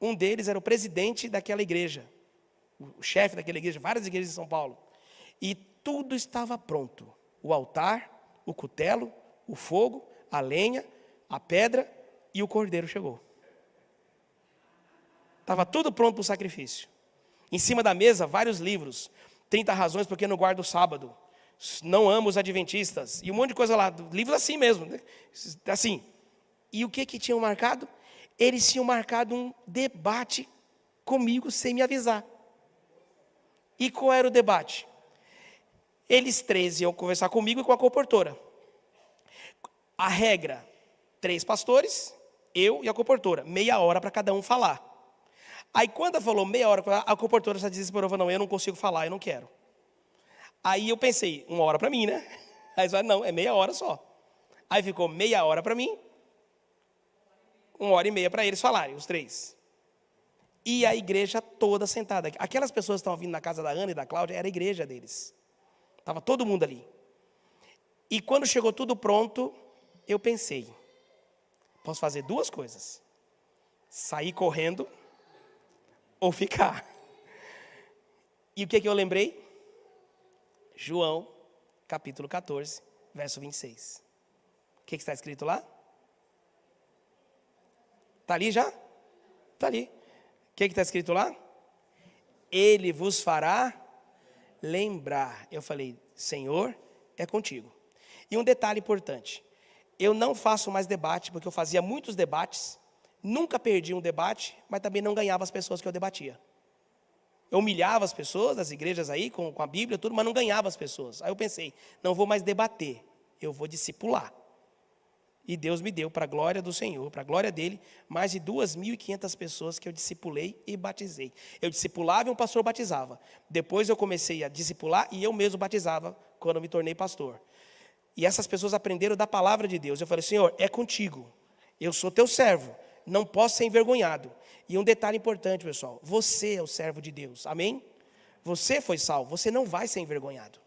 Speaker 1: Um deles era o presidente daquela igreja, o chefe daquela igreja, várias igrejas de São Paulo. E tudo estava pronto. o altar, o cutelo, o fogo, a lenha, a pedra e o cordeiro chegou. Estava tudo pronto para o sacrifício. Em cima da mesa, vários livros. 30 razões porque não guarda o sábado. Não amo os adventistas. E um monte de coisa lá. Livros assim mesmo. Assim. E o que tinham marcado? Eles tinham marcado um debate comigo sem me avisar. E qual era o debate? Eles 13 iam conversar comigo e com a comportora. A regra, 3 pastores, eu e a comportora. Meia hora para cada um falar. Aí quando ela falou meia hora, a comportora já desesperou, falou, não, eu não consigo falar, eu não quero. Aí eu pensei, 1 hora para mim, né? Aí eles falaram, não, é meia hora só. Aí ficou meia hora para mim, 1h30 para eles falarem, os 3. E a igreja toda sentada. Aquelas pessoas que estavam vindo na casa da Ana e da Cláudia, era a igreja deles. Estava todo mundo ali. E quando chegou tudo pronto, eu pensei, posso fazer 2 coisas. Sair correndo ou ficar. E o que eu lembrei? João, capítulo 14, verso 26. O que está escrito lá? Está ali já? Está ali. O que está escrito lá? Ele vos fará lembrar. Eu falei, Senhor, é contigo. E um detalhe importante. Eu não faço mais debate, porque eu fazia muitos debates. Nunca perdi um debate, mas também não ganhava as pessoas que eu debatia. Eu humilhava as pessoas das igrejas aí, com a Bíblia, tudo, mas não ganhava as pessoas. Aí eu pensei, não vou mais debater, eu vou discipular. E Deus me deu, para a glória do Senhor, para a glória dele, mais de 2.500 pessoas que eu discipulei e batizei. Eu discipulava e um pastor batizava. Depois eu comecei a discipular e eu mesmo batizava, quando eu me tornei pastor. E essas pessoas aprenderam da palavra de Deus. Eu falei, Senhor, é contigo, eu sou teu servo. Não posso ser envergonhado. E um detalhe importante, pessoal. Você é o servo de Deus. Amém? Você foi salvo. Você não vai ser envergonhado.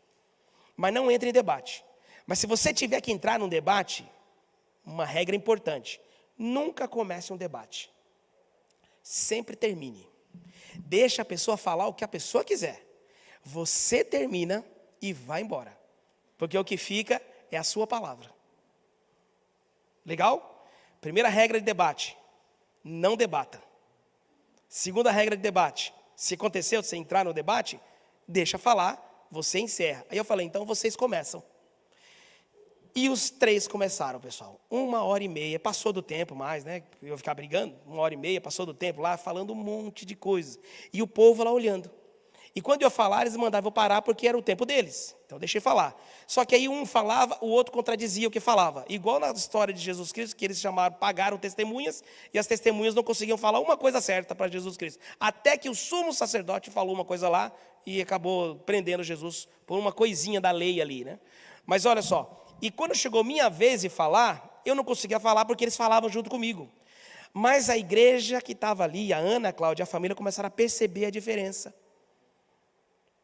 Speaker 1: Mas não entre em debate. Mas se você tiver que entrar num debate, uma regra importante. Nunca comece um debate. Sempre termine. Deixa a pessoa falar o que a pessoa quiser. Você termina e vai embora. Porque o que fica é a sua palavra. Legal? Primeira regra de debate. Não debata. Segunda regra de debate. Se aconteceu, você entrar no debate, deixa falar, você encerra. Aí eu falei, então vocês começam. E os 3 começaram, pessoal. 1h30, passou do tempo mais, né? Eu ia ficar brigando, 1h30, passou do tempo lá, falando um monte de coisas. E o povo lá olhando. E quando eu falar, eles mandavam eu parar porque era o tempo deles. Então eu deixei falar. Só que aí um falava, o outro contradizia o que falava. Igual na história de Jesus Cristo, que eles pagaram testemunhas, e as testemunhas não conseguiam falar uma coisa certa para Jesus Cristo. Até que o sumo sacerdote falou uma coisa lá e acabou prendendo Jesus por uma coisinha da lei ali, né? Mas olha só, e quando chegou minha vez de falar, eu não conseguia falar porque eles falavam junto comigo. Mas a igreja que estava ali, a Ana, a Cláudia, a família, começaram a perceber a diferença.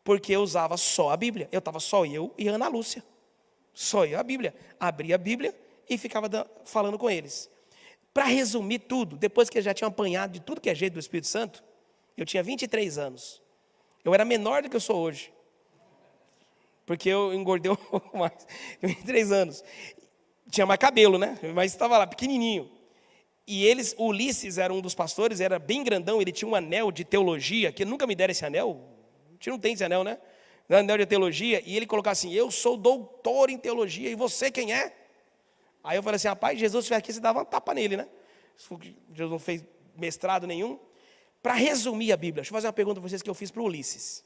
Speaker 1: Porque eu usava só a Bíblia. Eu estava só eu e Ana Lúcia. Só eu a Bíblia. Abria a Bíblia e ficava falando com eles. Para resumir tudo, depois que eles já tinham apanhado de tudo que é jeito do Espírito Santo, eu tinha 23 anos. Eu era menor do que eu sou hoje. Porque eu engordei um pouco mais. 23 anos. Tinha mais cabelo, né? Mas estava lá, pequenininho. E eles, o Ulisses era um dos pastores, era bem grandão, ele tinha um anel de teologia, que nunca me deram esse anel. A gente não tem esse anel, né? Anel de teologia, e ele colocava assim, eu sou doutor em teologia, e você quem é? Aí eu falei assim, rapaz, Jesus estiver aqui, você dava uma tapa nele, né? Jesus não fez mestrado nenhum. Para resumir a Bíblia, deixa eu fazer uma pergunta para vocês que eu fiz para o Ulisses.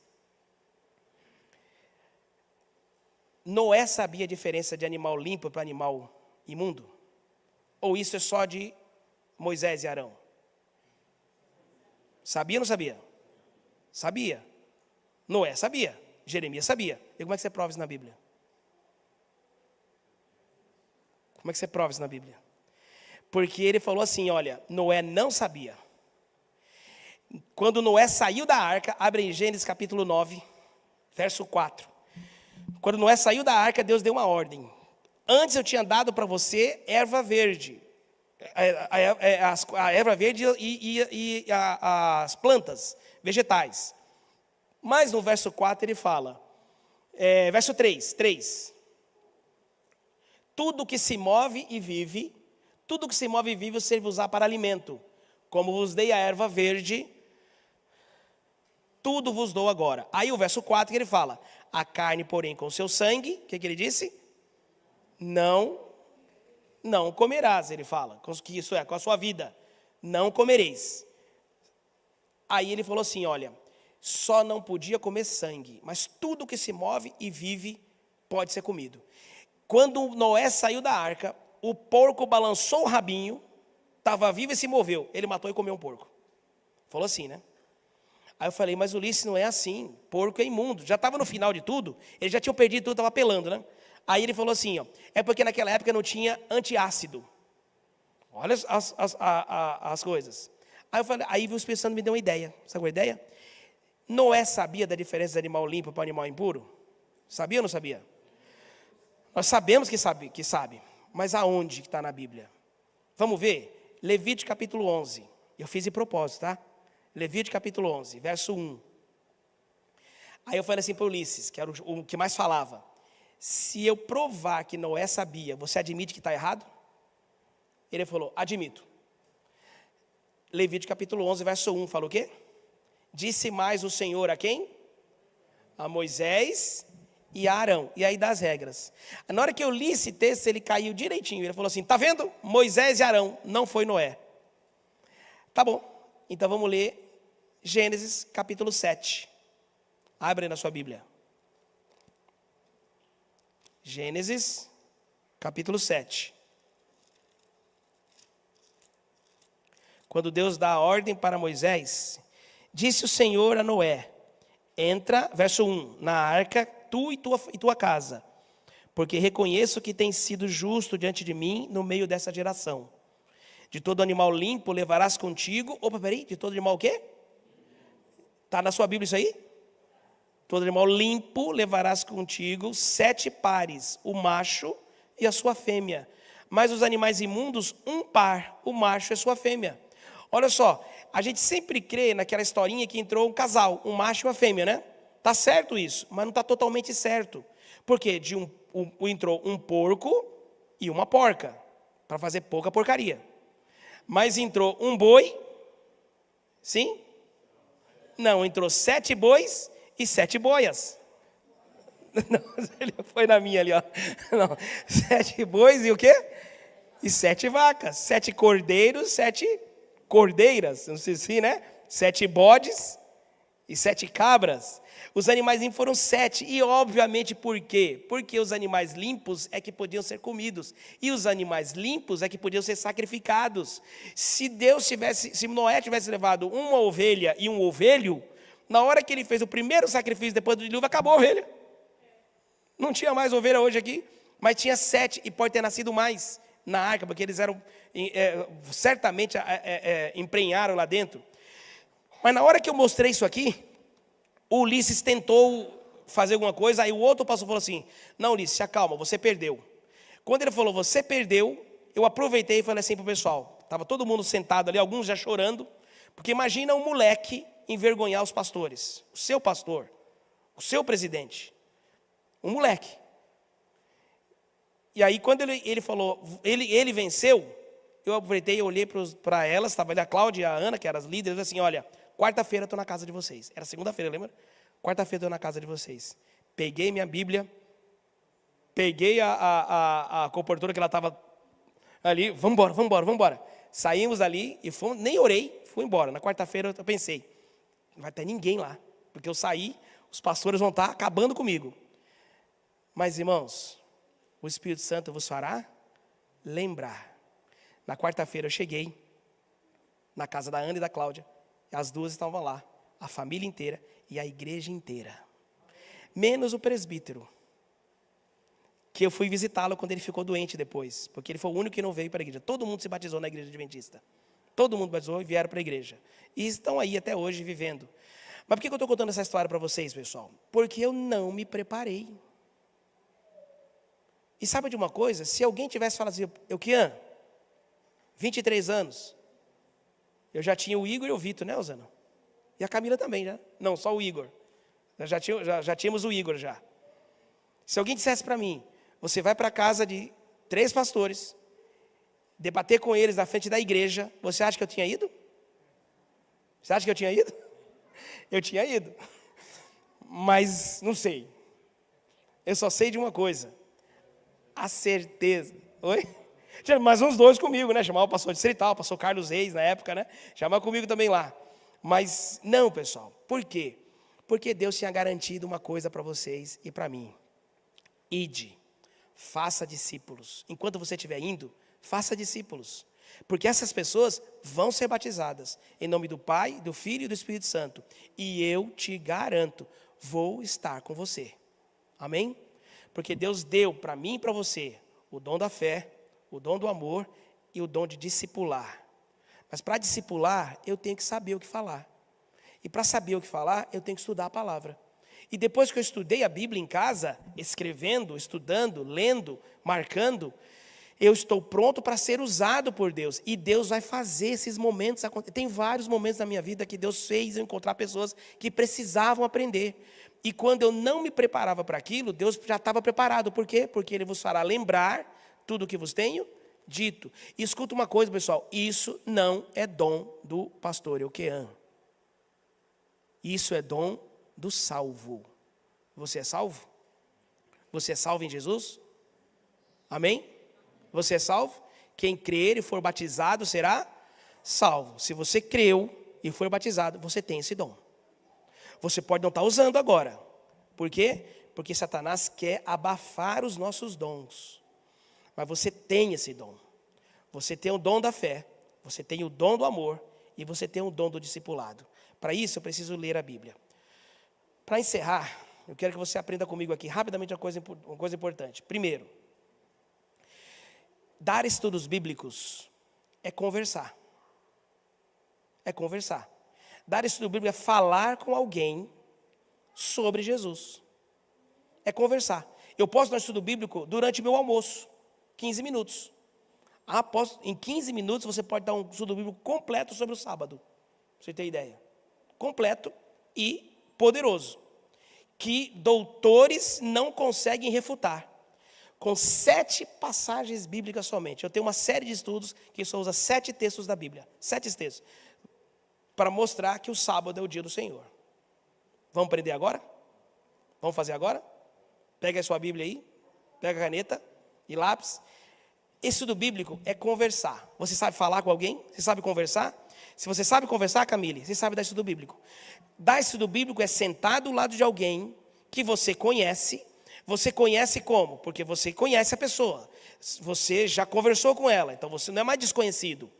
Speaker 1: Noé sabia a diferença de animal limpo para animal imundo? Ou isso é só de Moisés e Arão? Sabia ou não sabia? Sabia. Noé sabia. Jeremias sabia. E como é que você prova isso na Bíblia? Como é que você prova isso na Bíblia? Porque ele falou assim, olha, Noé não sabia. Quando Noé saiu da arca, abre em Gênesis capítulo 9, verso 4. Quando Noé saiu da arca, Deus deu uma ordem. Antes eu tinha dado para você erva verde. A erva verde e as plantas vegetais. Mas no verso 4 ele fala, verso 3, Tudo que se move e vive, tudo que se move e vive, serve-vos-á para alimento. Como vos dei a erva verde, tudo vos dou agora. Aí o verso 4 que ele fala, a carne, porém, com seu sangue, o que ele disse? Não comerás, ele fala, que isso é, com a sua vida, não comereis. Aí ele falou assim, olha, só não podia comer sangue, mas tudo que se move e vive pode ser comido. Quando Noé saiu da arca, o porco balançou o rabinho, estava vivo e se moveu, ele matou e comeu um porco. Falou assim, né? Aí eu falei, mas Ulisses, não é assim, porco é imundo. Já estava no final de tudo, eles já tinham perdido tudo, estava pelando, né? Aí ele falou assim, ó, é porque naquela época não tinha antiácido. Olha as coisas. Aí eu falei, aí o Espírito Santo me deu uma ideia. Sabe uma ideia? Noé sabia da diferença de animal limpo para animal impuro? Sabia ou não sabia? Nós sabemos que sabe. Mas aonde que está na Bíblia? Vamos ver? Levítico capítulo 11. Eu fiz de propósito, tá? Levítico capítulo 11, verso 1. Aí eu falei assim para Ulisses, que era o que mais falava. Se eu provar que Noé sabia, você admite que está errado? Ele falou, admito. Levítico capítulo 11, verso 1, falou o quê? Disse mais o Senhor a quem? A Moisés e a Arão. E aí das regras. Na hora que eu li esse texto, ele caiu direitinho. Ele falou assim, tá vendo? Moisés e Arão, não foi Noé. Tá bom, então vamos ler Gênesis capítulo 7. Abre aí na sua Bíblia. Gênesis, capítulo 7. Quando Deus dá a ordem para Moisés, disse o Senhor a Noé, entra, verso 1, na arca, tu e tua casa, porque reconheço que tens sido justo diante de mim no meio dessa geração. De todo animal limpo levarás contigo, de todo animal o quê? Está na sua Bíblia isso aí? Todo animal limpo levarás contigo 7 pares, o macho e a sua fêmea. Mas os animais imundos, um par, o macho e a sua fêmea. Olha só, a gente sempre crê naquela historinha que entrou um casal, um macho e uma fêmea, né? Tá certo isso, mas não está totalmente certo. Porque entrou um porco e uma porca, para fazer pouca porcaria. Mas entrou um boi, sim? Não, entrou 7 bois e 7 boias. Não, ele foi na minha ali, ó. Não, 7 bois e o quê? E 7 vacas. 7 cordeiros, 7 cordeiras. Não sei se, né? 7 bodes e 7 cabras. Os animais limpos foram 7. E obviamente por quê? Porque os animais limpos é que podiam ser comidos. E os animais limpos é que podiam ser sacrificados. Se Noé tivesse levado uma ovelha e um ovelho, na hora que ele fez o primeiro sacrifício depois do dilúvio, acabou a ovelha. Não tinha mais ovelha hoje aqui, mas tinha 7 e pode ter nascido mais na arca, porque eles eram, certamente emprenharam lá dentro. Mas na hora que eu mostrei isso aqui, o Ulisses tentou fazer alguma coisa, aí o outro pastor falou assim, não Ulisses, se acalma, você perdeu. Quando ele falou, você perdeu, eu aproveitei e falei assim para o pessoal, estava todo mundo sentado ali, alguns já chorando, porque imagina um moleque envergonhar os pastores, o seu pastor, o seu presidente, um moleque. E aí quando ele falou, ele venceu, eu aproveitei e olhei para elas, estava ali a Cláudia e a Ana, que eram as líderes, assim, olha, quarta-feira eu estou na casa de vocês. Era segunda-feira, lembra? Quarta-feira eu estou na casa de vocês. Peguei minha Bíblia, peguei a comportura que ela estava ali, vamos embora. Saímos ali e fomos, nem orei, fui embora. Na quarta-feira eu pensei, não vai ter ninguém lá, porque eu saí, os pastores vão estar acabando comigo. Mas, irmãos, o Espírito Santo vos fará lembrar. Na quarta-feira eu cheguei na casa da Ana e da Cláudia, e as duas estavam lá, a família inteira e a igreja inteira. Menos o presbítero, que eu fui visitá-lo quando ele ficou doente depois, porque ele foi o único que não veio para a igreja. Todo mundo se batizou na igreja adventista. Todo mundo batizou e vieram para a igreja. E estão aí até hoje vivendo. Mas por que eu estou contando essa história para vocês, pessoal? Porque eu não me preparei. E sabe de uma coisa? Se alguém tivesse falado assim, Euquian, 23 anos, eu já tinha o Igor e o Vitor, né, Osana? E a Camila também, né? Não, só o Igor. Já tínhamos o Igor já. Se alguém dissesse para mim, você vai para a casa de 3 pastores, debater com eles na frente da igreja, você acha que eu tinha ido? Você acha que eu tinha ido? Eu tinha ido. Mas não sei. Eu só sei de uma coisa. A certeza. Oi? Mais uns 2 comigo, né? Chamar o pastor distrital, o pastor Carlos Reis na época, né? Chamar comigo também lá. Mas não, pessoal. Por quê? Porque Deus tinha garantido uma coisa para vocês e para mim. Ide, faça discípulos. Enquanto você estiver indo, faça discípulos. Porque essas pessoas vão ser batizadas em nome do Pai, do Filho e do Espírito Santo. E eu te garanto, vou estar com você. Amém? Porque Deus deu para mim e para você o dom da fé, o dom do amor e o dom de discipular. Mas para discipular, eu tenho que saber o que falar. E para saber o que falar, eu tenho que estudar a palavra. E depois que eu estudei a Bíblia em casa, escrevendo, estudando, lendo, marcando, eu estou pronto para ser usado por Deus. E Deus vai fazer esses momentos acontecer. Tem vários momentos na minha vida que Deus fez eu encontrar pessoas que precisavam aprender. E quando eu não me preparava para aquilo, Deus já estava preparado. Por quê? Porque Ele vos fará lembrar tudo o que vos tenho dito. E escuta uma coisa, pessoal. Isso não é dom do pastor Euquean. Isso é dom do salvo. Você é salvo? Você é salvo em Jesus? Amém? Você é salvo? Quem crer e for batizado será salvo. Se você creu e for batizado, você tem esse dom. Você pode não estar usando agora. Por quê? Porque Satanás quer abafar os nossos dons. Mas você tem esse dom. Você tem o dom da fé, você tem o dom do amor e você tem o dom do discipulado. Para isso eu preciso ler a Bíblia. Para encerrar, eu quero que você aprenda comigo aqui rapidamente uma coisa importante. Primeiro, dar estudos bíblicos é conversar. É conversar. Dar estudo bíblico é falar com alguém sobre Jesus. É conversar. Eu posso dar estudo bíblico durante meu almoço, 15 minutos. Em 15 minutos você pode dar um estudo bíblico completo sobre o sábado. Pra você ter ideia. Completo e poderoso. Que doutores não conseguem refutar. Com 7 passagens bíblicas somente. Eu tenho uma série de estudos que só usa 7 textos da Bíblia. 7 textos. Para mostrar que o sábado é o dia do Senhor. Vamos aprender agora? Vamos fazer agora? Pega a sua Bíblia aí. Pega a caneta e lápis. Estudo bíblico é conversar. Você sabe falar com alguém? Você sabe conversar? Se você sabe conversar, Camille, você sabe dar estudo bíblico. Dar estudo bíblico é sentar do lado de alguém que você conhece. Você conhece como? Porque você conhece a pessoa. Você já conversou com ela, então você não é mais desconhecido.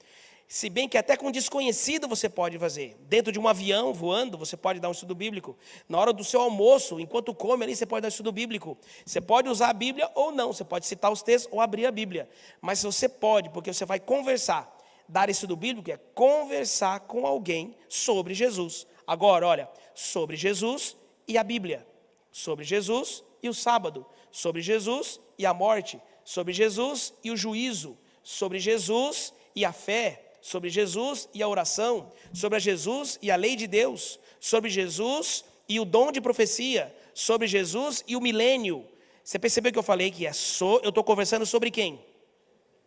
Speaker 1: Se bem que até com desconhecido você pode fazer. Dentro de um avião voando, você pode dar um estudo bíblico. Na hora do seu almoço, enquanto come ali, você pode dar estudo bíblico. Você pode usar a Bíblia ou não. Você pode citar os textos ou abrir a Bíblia. Mas você pode, porque você vai conversar. Dar estudo bíblico é conversar com alguém sobre Jesus. Agora, olha, sobre Jesus e a Bíblia. Sobre Jesus e o sábado. Sobre Jesus e a morte. Sobre Jesus e o juízo. Sobre Jesus e a fé. Sobre Jesus e a oração, sobre Jesus e a lei de Deus, sobre Jesus e o dom de profecia, sobre Jesus e o milênio. Você percebeu que eu falei que eu estou conversando sobre quem?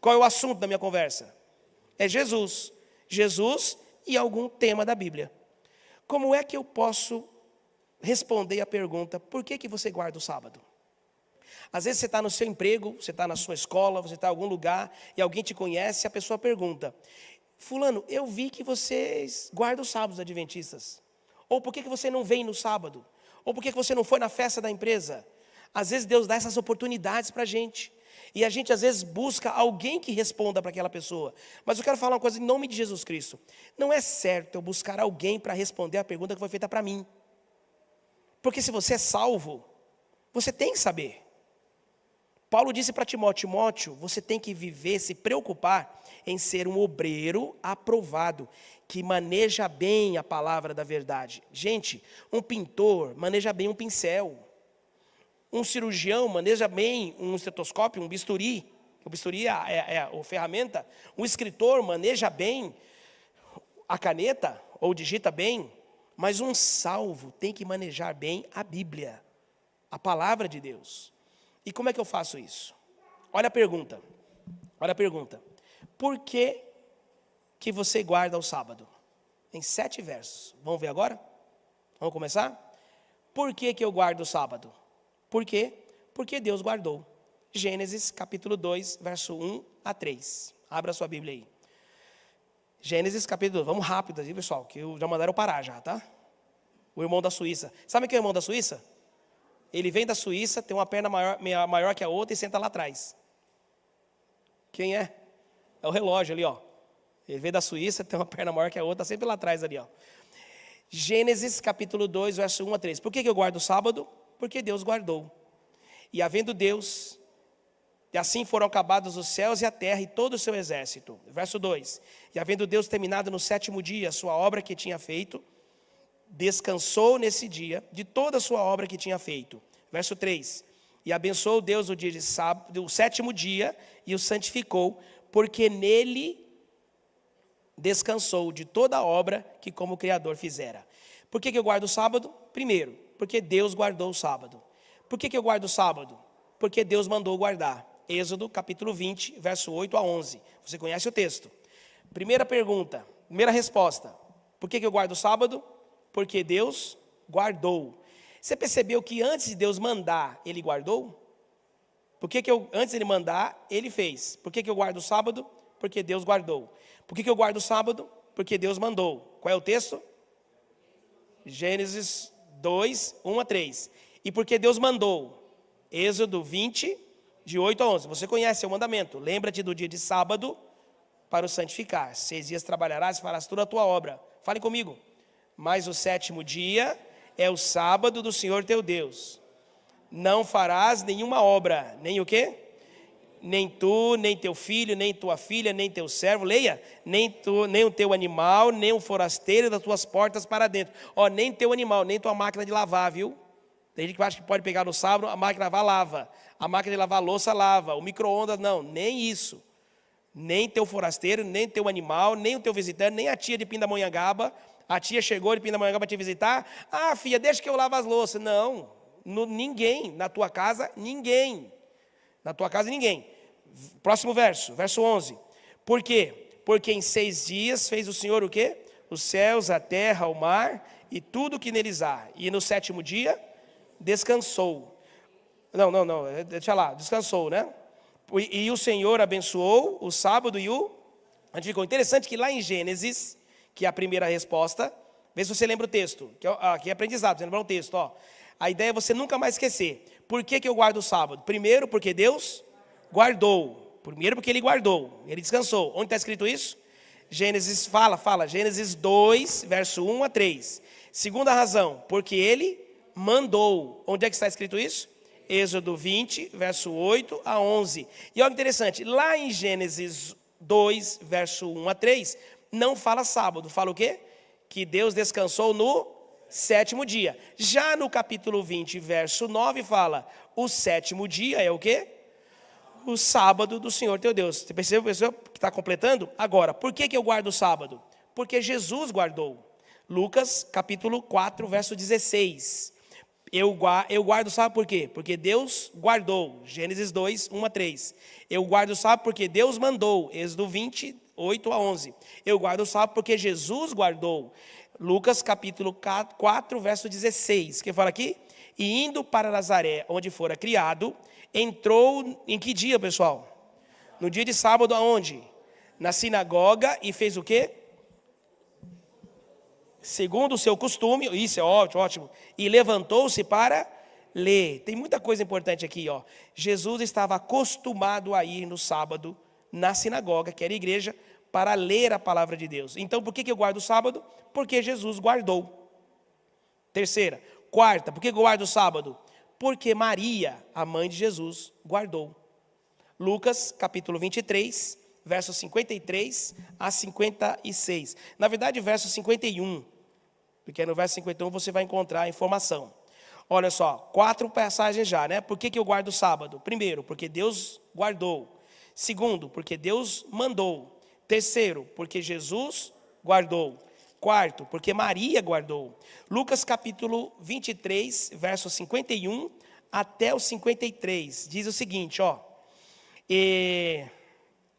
Speaker 1: Qual é o assunto da minha conversa? É Jesus. Jesus e algum tema da Bíblia. Como é que eu posso responder a pergunta, por que você guarda o sábado? Às vezes você está no seu emprego, você está na sua escola, você está em algum lugar e alguém te conhece e a pessoa pergunta: fulano, eu vi que vocês guardam os sábados adventistas. Ou por que você não vem no sábado? Ou por que você não foi na festa da empresa? Às vezes Deus dá essas oportunidades para a gente. E a gente às vezes busca alguém que responda para aquela pessoa. Mas eu quero falar uma coisa em nome de Jesus Cristo. Não é certo eu buscar alguém para responder a pergunta que foi feita para mim. Porque se você é salvo, você tem que saber. Paulo disse para Timóteo: Timóteo, você tem que viver, se preocupar em ser um obreiro aprovado, que maneja bem a palavra da verdade. Gente, um pintor maneja bem um pincel. Um cirurgião maneja bem um estetoscópio, um bisturi. O bisturi é a ferramenta. Um escritor maneja bem a caneta, ou digita bem. Mas um salvo tem que manejar bem a Bíblia, a palavra de Deus. E como é que eu faço isso? Olha a pergunta. Olha a pergunta. Por que você guarda o sábado? Em 7 versos. Vamos ver agora? Vamos começar? Por que eu guardo o sábado? Por quê? Porque Deus guardou. Gênesis capítulo 2, verso 1 a 3. Abra sua Bíblia aí. Gênesis capítulo 2. Vamos rápido aí, pessoal, que já mandaram parar já, tá? O irmão da Suíça. Sabe quem é o irmão da Suíça? Ele vem da Suíça, tem uma perna maior que a outra e senta lá atrás. Quem é? É o relógio ali, ó. Ele veio da Suíça, tem uma perna maior que a outra, sempre lá atrás ali, ó. Gênesis capítulo 2, verso 1 a 3. Por que eu guardo o sábado? Porque Deus guardou. E havendo Deus, e assim foram acabados os céus e a terra e todo o seu exército. Verso 2. E havendo Deus terminado no 7º dia a sua obra que tinha feito, descansou nesse dia de toda a sua obra que tinha feito. Verso 3. E abençoou Deus o dia de sábado, o 7º dia, e o santificou, porque nele descansou de toda a obra que como Criador fizera. Por que eu guardo o sábado? Primeiro, porque Deus guardou o sábado. Por que eu guardo o sábado? Porque Deus mandou guardar. Êxodo capítulo 20, verso 8 a 11. Você conhece o texto. Primeira pergunta, primeira resposta. Por que eu guardo o sábado? Porque Deus guardou. Você percebeu que antes de Deus mandar, Ele guardou? Antes de Ele mandar, Ele fez. Por que eu guardo o sábado? Porque Deus guardou. Por que eu guardo o sábado? Porque Deus mandou. Qual é o texto? Gênesis 2, 1 a 3. E porque Deus mandou? Êxodo 20, de 8 a 11. Você conhece o mandamento. Lembra-te do dia de sábado para o santificar. 6 dias trabalharás e farás toda a tua obra. Fale comigo. Mas o 7º dia é o sábado do Senhor teu Deus. Não farás nenhuma obra. Nem o quê? Nem tu, nem teu filho, nem tua filha, nem teu servo, leia, nem o teu animal, nem o forasteiro das tuas portas para dentro. Ó, nem teu animal, nem tua máquina de lavar, viu? Tem gente que acha que pode pegar no sábado, a máquina de lavar, lava. A máquina de lavar louça, lava. O micro-ondas, não, nem isso. Nem teu forasteiro, nem teu animal, nem o teu visitante, nem a tia de Pindamonhangaba. A tia chegou de Pindamonhangaba te visitar. Ah, filha, deixa que eu lavo as louças. Não, ninguém, na tua casa, ninguém. Na tua casa, ninguém. Próximo verso, verso 11. Por quê? Porque em 6 dias fez o Senhor o quê? Os céus, a terra, o mar e tudo que neles há. E no 7º dia, descansou. Não, deixa lá, descansou, né? E o Senhor abençoou o sábado e o... Ficou interessante que lá em Gênesis, que é a primeira resposta, vê se você lembra o texto, que é aprendizado, você lembra o texto, ó. A ideia é você nunca mais esquecer. Por que eu guardo o sábado? Primeiro, porque Deus guardou. Primeiro, porque Ele guardou. Ele descansou. Onde está escrito isso? Gênesis, fala. Gênesis 2, verso 1 a 3. Segunda razão, porque Ele mandou. Onde é que está escrito isso? Êxodo 20, verso 8 a 11. E olha que interessante, lá em Gênesis 2, verso 1 a 3, não fala sábado. Fala o quê? Que Deus descansou no 7º dia. Já no capítulo 20, verso 9, fala, o 7º dia é o quê? O sábado do Senhor teu Deus. Você percebeu que está completando? Agora, por que eu guardo o sábado? Porque Jesus guardou. Lucas, capítulo 4, verso 16. Eu guardo, sabe por quê? Porque Deus guardou. Gênesis 2, 1 a 3. Eu guardo, sabe porque Deus mandou. Êxodo 20, 8 a 11. Eu guardo, sabe porque Jesus guardou. Lucas capítulo 4, verso 16. Quem fala aqui? E indo para Nazaré, onde fora criado, entrou em que dia, pessoal? No dia de sábado, aonde? Na sinagoga, e fez o quê? Segundo o seu costume, isso é ótimo, e levantou-se para ler. Tem muita coisa importante aqui, ó. Jesus estava acostumado a ir no sábado, na sinagoga, que era a igreja, para ler a palavra de Deus. Então, por que eu guardo o sábado? Porque Jesus guardou. Terceira. Quarta, por que eu guardo o sábado? Porque Maria, a mãe de Jesus, guardou. Lucas, capítulo 23, versos 53 a 56. Na verdade, verso 51, porque no verso 51 você vai encontrar a informação. Olha só, 4 passagens já, né? Por que eu guardo o sábado? Primeiro, porque Deus guardou. Segundo, porque Deus mandou. Terceiro, porque Jesus guardou. Quarto, porque Maria guardou. Lucas capítulo 23, verso 51 até o 53, diz o seguinte, ó. E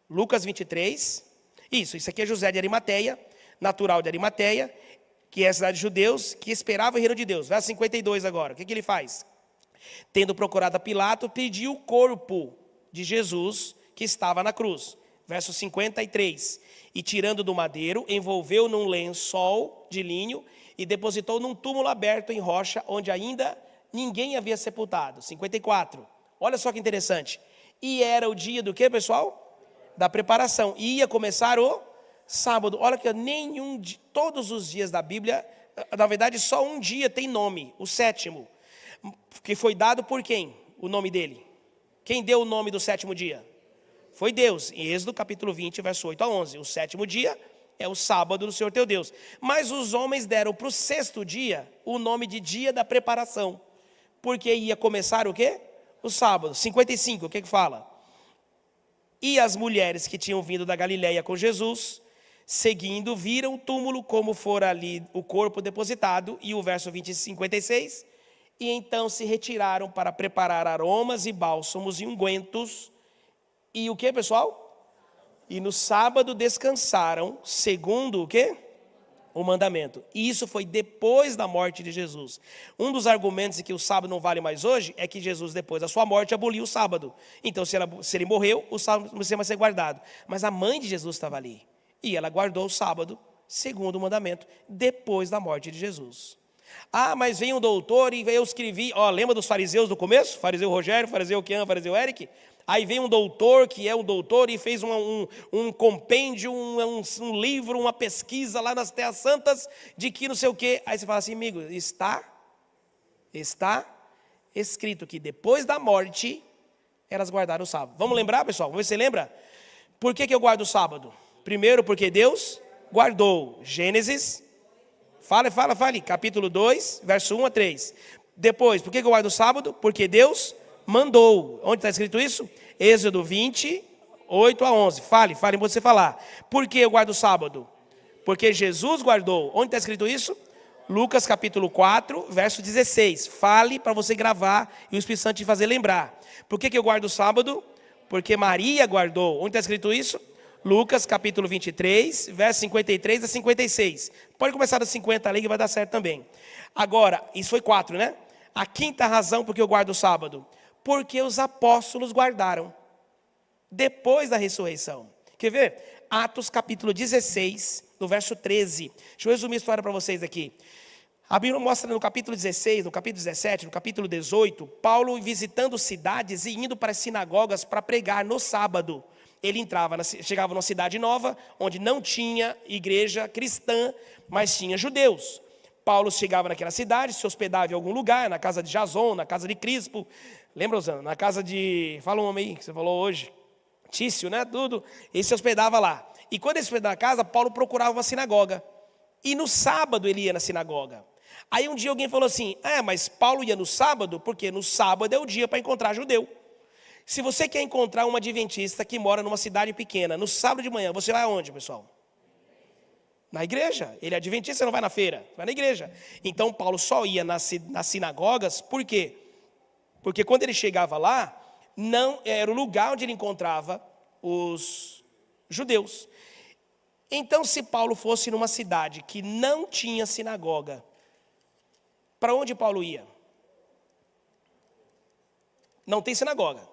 Speaker 1: Lucas 23, isso aqui é José de Arimateia, natural de Arimateia, que é a cidade de judeus, que esperava o reino de Deus. Verso 52 agora, o que ele faz? Tendo procurado a Pilato, pediu o corpo de Jesus que estava na cruz. Verso 53, e tirando do madeiro, envolveu num lençol de linho e depositou num túmulo aberto em rocha, onde ainda ninguém havia sepultado. 54, olha só que interessante. E era o dia do que, pessoal? Da preparação. E ia começar o sábado. Olha que todos os dias da Bíblia, na verdade só um dia tem nome, o sétimo. Que foi dado por quem? O nome dele. Quem deu o nome do sétimo dia? Foi Deus. Em Êxodo capítulo 20, verso 8 a 11. O sétimo dia é o sábado do Senhor teu Deus. Mas os homens deram para o sexto dia o nome de dia da preparação. Porque ia começar o quê? O sábado. 55, o que fala? E as mulheres que tinham vindo da Galileia com Jesus, seguindo, viram o túmulo como fora ali o corpo depositado. E o verso 56. E então se retiraram para preparar aromas e bálsamos e ungüentos. E o que, pessoal? E no sábado descansaram, segundo o quê? O mandamento. E isso foi depois da morte de Jesus. Um dos argumentos de que o sábado não vale mais hoje é que Jesus, depois da sua morte, aboliu o sábado. Então, se ele morreu, o sábado não precisa mais ser guardado. Mas a mãe de Jesus estava ali. E ela guardou o sábado, segundo o mandamento, depois da morte de Jesus. Ah, mas veio um doutor e eu escrevi, lembra dos fariseus do começo? Fariseu Rogério, fariseu Kian, fariseu Eric? Aí vem um doutor, que é um doutor, e fez um compêndio, um livro, uma pesquisa lá nas Terras Santas, de que não sei o quê. Aí você fala assim, amigo, está escrito que depois da morte, elas guardaram o sábado. Vamos lembrar, pessoal? Vamos ver se você lembra. Por que eu guardo o sábado? Primeiro, porque Deus guardou. Gênesis, fale, capítulo 2, verso 1 a 3. Depois, por que eu guardo o sábado? Porque Deus mandou. Onde está escrito isso? Êxodo 20, 8 a 11. Fale você falar. Por que eu guardo o sábado? Porque Jesus guardou. Onde está escrito isso? Lucas capítulo 4, verso 16. Fale para você gravar e o Espírito Santo te fazer lembrar. Por que eu guardo o sábado? Porque Maria guardou. Onde está escrito isso? Lucas capítulo 23, verso 53 a 56. Pode começar das 50 ali que vai dar certo também. Agora, isso foi 4, né? A quinta razão porque eu guardo o sábado. Porque os apóstolos guardaram. Depois da ressurreição. Quer ver? Atos capítulo 16, no verso 13. Deixa eu resumir a história para vocês aqui. A Bíblia mostra no capítulo 16, no capítulo 17, no capítulo 18, Paulo visitando cidades e indo para as sinagogas para pregar no sábado. Ele chegava numa cidade nova, onde não tinha igreja cristã, mas tinha judeus. Paulo chegava naquela cidade, se hospedava em algum lugar, na casa de Jason, na casa de Crispo. Lembra, Osana? Na casa de... Fala um nome aí, que você falou hoje. Tício, né? Tudo. Ele se hospedava lá. E quando ele se hospedava na casa, Paulo procurava uma sinagoga. E no sábado ele ia na sinagoga. Aí um dia alguém falou assim, mas Paulo ia no sábado, porque no sábado é o dia para encontrar judeu. Se você quer encontrar um adventista que mora numa cidade pequena, no sábado de manhã, você vai aonde, pessoal? Na igreja. Ele é adventista, você não vai na feira, vai na igreja. Então Paulo só ia nas sinagogas, por quê? Porque quando ele chegava lá, não era o lugar onde ele encontrava os judeus. Então, se Paulo fosse numa cidade que não tinha sinagoga, para onde Paulo ia? Não tem sinagoga.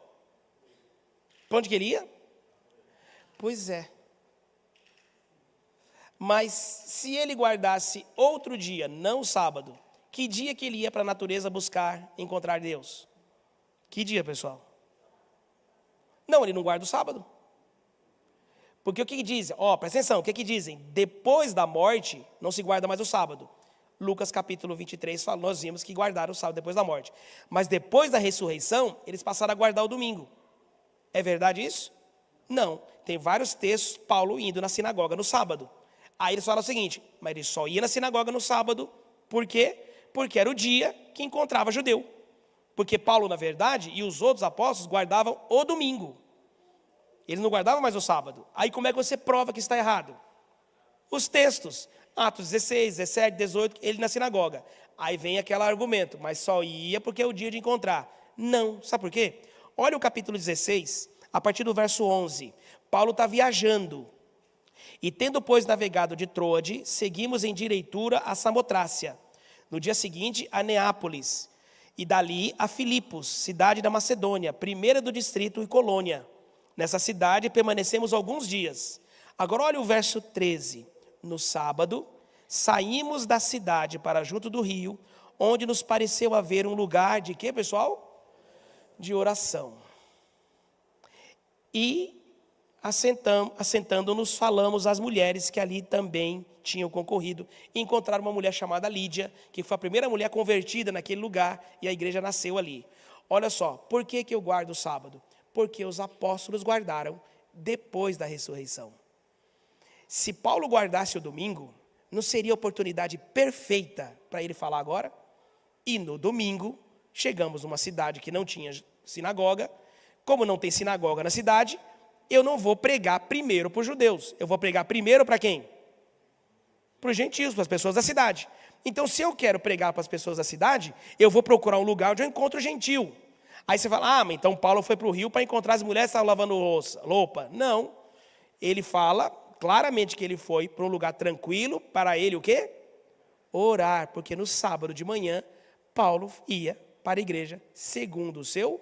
Speaker 1: Para onde que ele ia? Pois é. Mas se ele guardasse outro dia, não o sábado, que dia que ele ia para a natureza buscar encontrar Deus? Que dia, pessoal? Não, ele não guarda o sábado. Porque o que dizem? Presta atenção, o que dizem? Depois da morte, não se guarda mais o sábado. Lucas capítulo 23 fala, nós vimos que guardaram o sábado depois da morte. Mas depois da ressurreição, eles passaram a guardar o domingo. É verdade isso? Não. Tem vários textos, Paulo indo na sinagoga no sábado. Aí eles falam o seguinte, mas ele só ia na sinagoga no sábado, por quê? Porque era o dia que encontrava judeu. Porque Paulo, na verdade, e os outros apóstolos guardavam o domingo. Eles não guardavam mais o sábado. Aí como é que você prova que está errado? Os textos. Atos 16, 17, 18, ele na sinagoga. Aí vem aquele argumento, mas só ia porque é o dia de encontrar. Não, sabe por quê? Olha o capítulo 16, a partir do verso 11. Paulo está viajando. E tendo, pois, navegado de Troade, seguimos em direitura a Samotrácia. No dia seguinte, a Neápolis. E dali a Filipos, cidade da Macedônia, primeira do distrito e colônia. Nessa cidade permanecemos alguns dias. Agora olha o verso 13. No sábado, saímos da cidade para junto do rio, onde nos pareceu haver um lugar de quê, pessoal? De oração. E assentando-nos, falamos às mulheres que ali também tinham concorrido, e encontraram uma mulher chamada Lídia, que foi a primeira mulher convertida naquele lugar, e a igreja nasceu ali. Olha só, por que eu guardo o sábado? Porque os apóstolos guardaram depois da ressurreição. Se Paulo guardasse o domingo, não seria a oportunidade perfeita para ele falar agora? E no domingo, chegamos numa cidade que não tinha sinagoga. Como não tem sinagoga na cidade, eu não vou pregar primeiro para os judeus. Eu vou pregar primeiro para quem? Para os gentios, para as pessoas da cidade. Então, se eu quero pregar para as pessoas da cidade, eu vou procurar um lugar onde eu encontro gentil. Aí você fala, mas então Paulo foi para o rio para encontrar as mulheres que estavam lavando roupa. Não. Ele fala claramente que ele foi para um lugar tranquilo, para ele o quê? Orar, porque no sábado de manhã, Paulo ia para a igreja, segundo o seu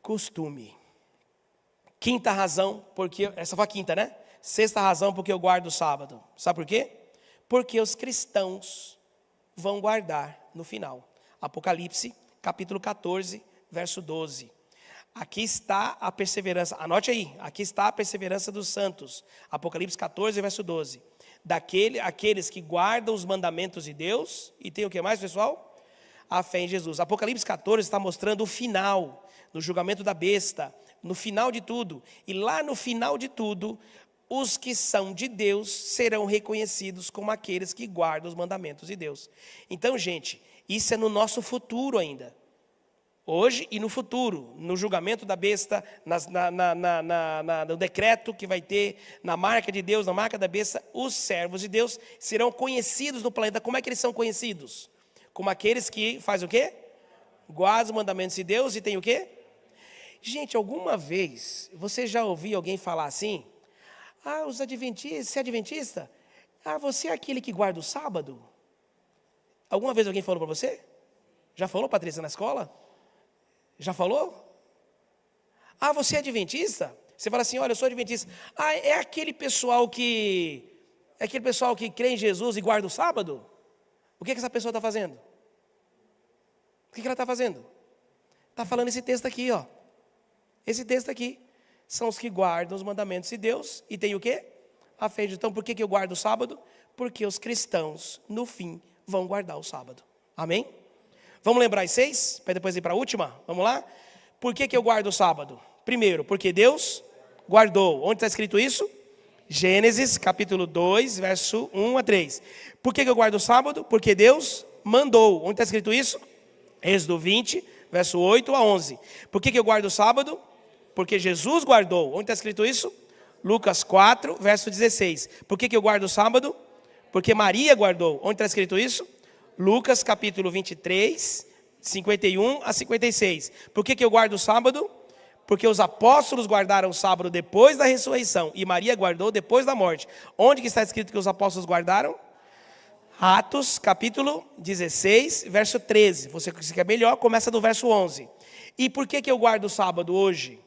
Speaker 1: costume. Quinta razão, porque, essa foi a quinta, né? Sexta razão, porque eu guardo o sábado. Sabe por quê? Porque os cristãos vão guardar no final. Apocalipse, capítulo 14, verso 12. Aqui está a perseverança, anote aí, aqui está a perseverança dos santos. Apocalipse 14, verso 12. Aqueles que guardam os mandamentos de Deus, e tem o que mais, pessoal? A fé em Jesus. Apocalipse 14 está mostrando o final, no julgamento da besta, no final de tudo. E lá no final de tudo, os que são de Deus serão reconhecidos como aqueles que guardam os mandamentos de Deus. Então, gente, isso é no nosso futuro ainda. Hoje e no futuro, no julgamento da besta, no decreto que vai ter, na marca de Deus, na marca da besta, os servos de Deus serão conhecidos no planeta. Como é que eles são conhecidos? Como aqueles que fazem o quê? Guardam os mandamentos de Deus e tem o quê? Gente, alguma vez você já ouviu alguém falar assim? Os adventistas, você é adventista? Você é aquele que guarda o sábado? Alguma vez alguém falou para você? Já falou, Patrícia, na escola? Já falou? Você é adventista? Você fala assim, olha, eu sou adventista. É aquele pessoal que crê em Jesus e guarda o sábado? O que essa pessoa está fazendo? O que ela está fazendo? Está falando esse texto aqui, ó. Esse texto aqui. São os que guardam os mandamentos de Deus e tem o quê? A fé. Então, por que eu guardo o sábado? Porque os cristãos, no fim, vão guardar o sábado. Amém? Vamos lembrar as 6, para depois ir para a última? Vamos lá? Por que eu guardo o sábado? Primeiro, porque Deus guardou. Onde está escrito isso? Gênesis, capítulo 2, verso 1 a 3. Por que eu guardo o sábado? Porque Deus mandou. Onde está escrito isso? Êxodo 20, verso 8 a 11. Por que eu guardo o sábado? Porque Jesus guardou. Onde está escrito isso? Lucas 4, verso 16. Por que eu guardo o sábado? Porque Maria guardou. Onde está escrito isso? Lucas capítulo 23, 51 a 56. Por que eu guardo o sábado? Porque os apóstolos guardaram o sábado depois da ressurreição e Maria guardou depois da morte. Onde que está escrito que os apóstolos guardaram? Atos capítulo 16, verso 13. Você quer melhor, começa do verso 11. E por que eu guardo o sábado hoje?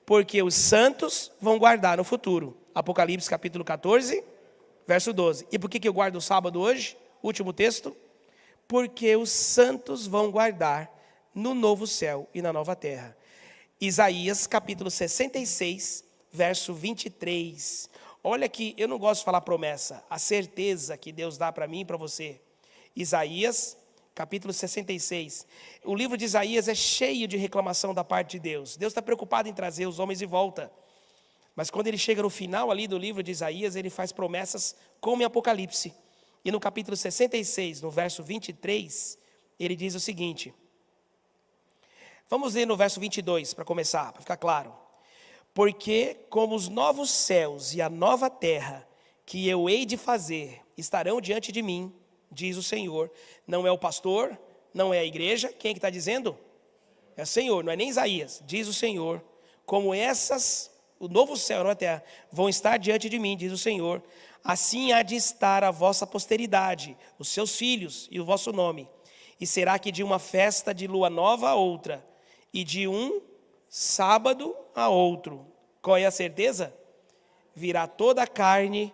Speaker 1: Porque os santos vão guardar no futuro. Apocalipse capítulo 14, verso 12. E por que eu guardo o sábado hoje? Último texto. Porque os santos vão guardar no novo céu e na nova terra. Isaías capítulo 66, verso 23. Olha aqui, eu não gosto de falar promessa, a certeza que Deus dá para mim e para você. Isaías capítulo 66. O livro de Isaías é cheio de reclamação da parte de Deus. Deus está preocupado em trazer os homens de volta. Mas quando ele chega no final ali do livro de Isaías, ele faz promessas como em Apocalipse. E no capítulo 66, no verso 23, ele diz o seguinte. Vamos ler no verso 22, para começar, para ficar claro. Porque como os novos céus e a nova terra que eu hei de fazer estarão diante de mim, diz o Senhor. Não é o pastor, não é a igreja. Quem é que está dizendo? É o Senhor, não é nem Isaías. Diz o Senhor. como essas, o novo céu e a nova terra, vão estar diante de mim, diz o Senhor, assim há de estar a vossa posteridade, os seus filhos e o vosso nome. E será que de uma festa de lua nova a outra, e de um sábado a outro, qual é a certeza? Virá toda a carne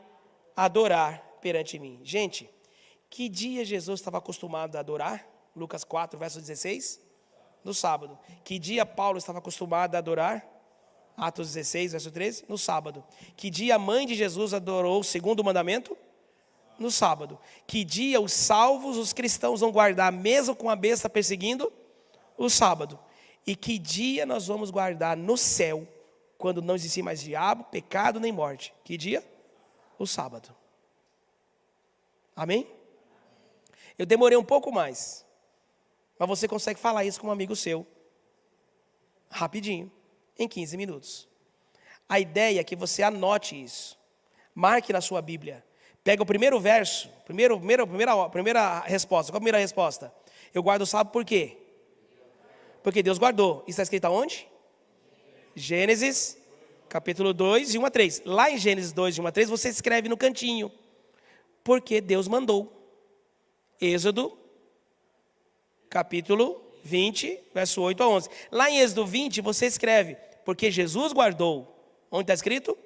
Speaker 1: a adorar perante mim. Gente, que dia Jesus estava acostumado a adorar? Lucas 4, verso 16? No sábado. Que dia Paulo estava acostumado a adorar? Atos 16, verso 13? No sábado. Que dia a mãe de Jesus adorou o segundo mandamento? No sábado. Que dia os salvos, os cristãos vão guardar, mesmo com a besta perseguindo? O sábado. E que dia nós vamos guardar no céu, quando não existir mais diabo, pecado nem morte? Que dia? O sábado. Amém? Eu demorei um pouco mais, mas você consegue falar isso com um amigo seu, rapidinho, em 15 minutos. A ideia é que você anote isso, marque na sua Bíblia, pega o primeiro verso, primeira resposta. Qual a primeira resposta? Eu guardo o sábado por quê? Porque Deus guardou. Isso está escrito aonde? Gênesis, capítulo 2, de 1 a 3. Lá em Gênesis 2, de 1 a 3, você escreve no cantinho, porque Deus mandou. Êxodo, capítulo 20, verso 8 a 11. Lá em Êxodo 20, você escreve, porque Jesus guardou. Onde está escrito?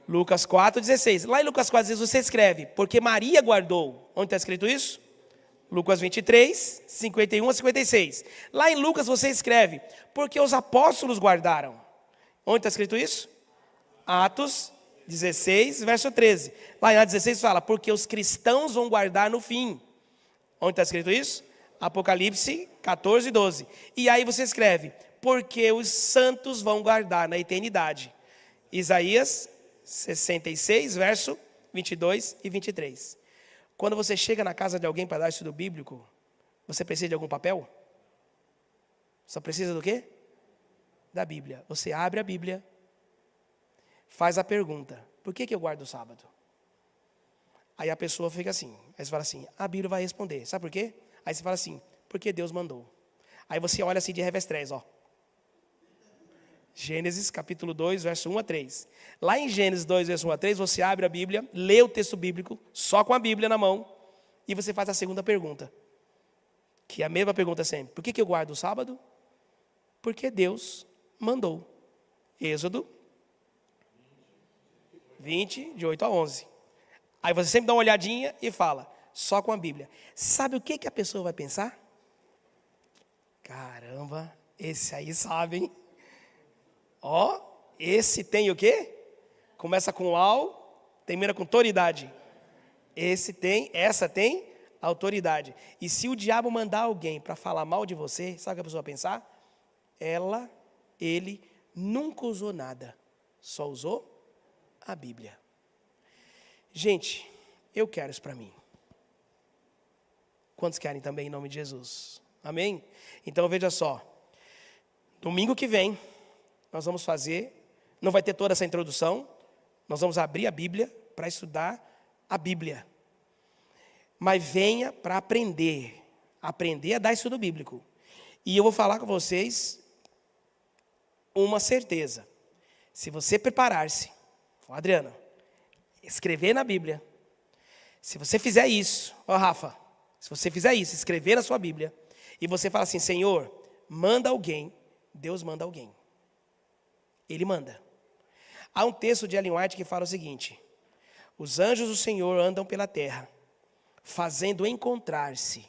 Speaker 1: Lucas 4, 16. Lá em Lucas 4, 16, você escreve, porque Maria guardou. Onde está escrito isso? Lucas 23, 51 a 56. Lá em Lucas você escreve, porque os apóstolos guardaram. Onde está escrito isso? Atos 16, verso 13. Lá em Atos 16 fala, porque os cristãos vão guardar no fim. Onde está escrito isso? Apocalipse 14, 12. E aí você escreve, porque os santos vão guardar na eternidade. Isaías 66, verso 22 e 23. Quando você chega na casa de alguém para dar estudo bíblico, você precisa de algum papel? Só precisa do quê? Da Bíblia. Você abre a Bíblia, faz a pergunta, por que eu guardo o sábado? Aí a pessoa fica assim, aí você fala assim, a Bíblia vai responder, sabe por quê? Aí você fala assim, porque Deus mandou. Aí você olha assim de revestrez, ó. Gênesis capítulo 2, verso 1 a 3. Lá em Gênesis 2, verso 1 a 3, você abre a Bíblia, lê o texto bíblico, só com a Bíblia na mão, e você faz a segunda pergunta, que é a mesma pergunta sempre. Por que eu guardo o sábado? Porque Deus mandou. Êxodo 20, de 8 a 11. Aí você sempre dá uma olhadinha e fala, só com a Bíblia. Sabe o que a pessoa vai pensar? Caramba, esse aí sabe, hein? Ó, esse tem o quê? Começa com au, termina com autoridade. Essa tem autoridade. E se o diabo mandar alguém para falar mal de você, sabe o que a pessoa vai pensar? Ele nunca usou nada, só usou a Bíblia. Gente, eu quero isso para mim. Quantos querem também em nome de Jesus? Amém? Então veja só, domingo que vem, nós vamos fazer, não vai ter toda essa introdução, nós vamos abrir a Bíblia para estudar a Bíblia. Mas venha para aprender a dar estudo bíblico. E eu vou falar com vocês uma certeza. Se você preparar-se, Adriana, escrever na Bíblia, se você fizer isso, Rafa, se você fizer isso, escrever na sua Bíblia, e você fala assim, Senhor, manda alguém, Deus manda alguém. Ele manda. Há um texto de Ellen White que fala o seguinte, os anjos do Senhor andam pela terra, fazendo encontrar-se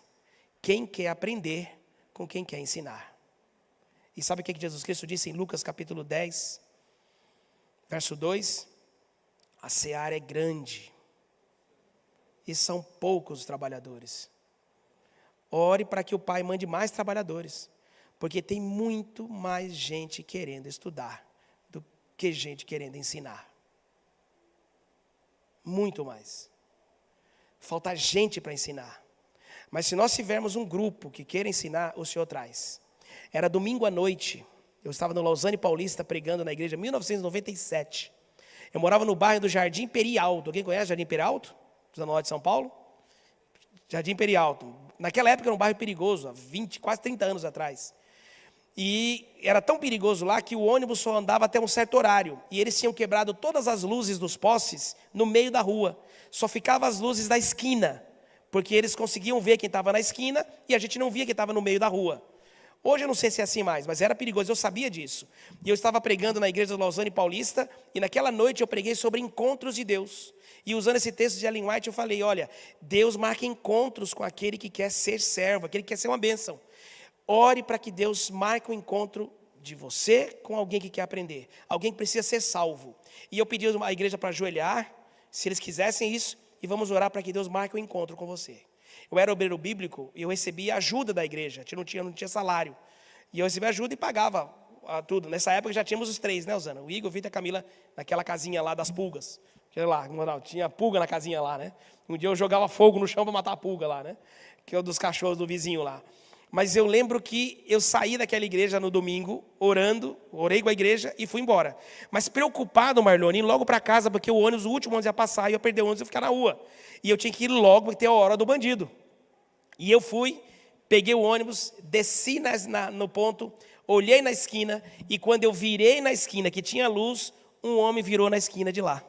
Speaker 1: quem quer aprender com quem quer ensinar. E sabe o que Jesus Cristo disse em Lucas capítulo 10, verso 2? A seara é grande e são poucos os trabalhadores. Ore para que o Pai mande mais trabalhadores, porque tem muito mais gente querendo estudar do que gente querendo ensinar. Muito mais. Falta gente para ensinar. Mas se nós tivermos um grupo que queira ensinar, o Senhor traz. Era domingo à noite, eu estava no Lausanne Paulista pregando na igreja em 1997. Eu morava no bairro do Jardim Peri Alto. Alguém conhece Jardim Peri Alto? Zona Norte de São Paulo? Jardim Peri Alto. Naquela época era um bairro perigoso, há 20, quase 30 anos atrás. E era tão perigoso lá que o ônibus só andava até um certo horário. E eles tinham quebrado todas as luzes dos postes no meio da rua. Só ficavam as luzes da esquina, porque eles conseguiam ver quem estava na esquina e a gente não via quem estava no meio da rua. Hoje eu não sei se é assim mais, mas era perigoso, eu sabia disso. E eu estava pregando na igreja do Lausanne Paulista, e naquela noite eu preguei sobre encontros de Deus. E usando esse texto de Ellen White, eu falei, olha, Deus marca encontros com aquele que quer ser servo, aquele que quer ser uma bênção. Ore para que Deus marque um encontro de você com alguém que quer aprender, alguém que precisa ser salvo. E eu pedi à igreja para ajoelhar, se eles quisessem isso, e vamos orar para que Deus marque um encontro com você. Eu era obreiro bíblico e eu recebia ajuda da igreja, não tinha salário. E eu recebia ajuda e pagava tudo. Nessa época já tínhamos os 3, né, Osana? O Igor, o Vitor e a Camila, naquela casinha lá das pulgas. Que lá, tinha pulga na casinha lá, né? Um dia eu jogava fogo no chão para matar a pulga lá, né? Que é o dos cachorros do vizinho lá. Mas eu lembro que eu saí daquela igreja no domingo, orei com a igreja e fui embora. Mas preocupado, Marlone, logo para casa, porque o último ônibus ia passar, e eu perdi o ônibus e ia ficar na rua. E eu tinha que ir logo, porque tem a hora do bandido. E eu fui, peguei o ônibus, desci no ponto, olhei na esquina, e quando eu virei na esquina, que tinha luz, um homem virou na esquina de lá.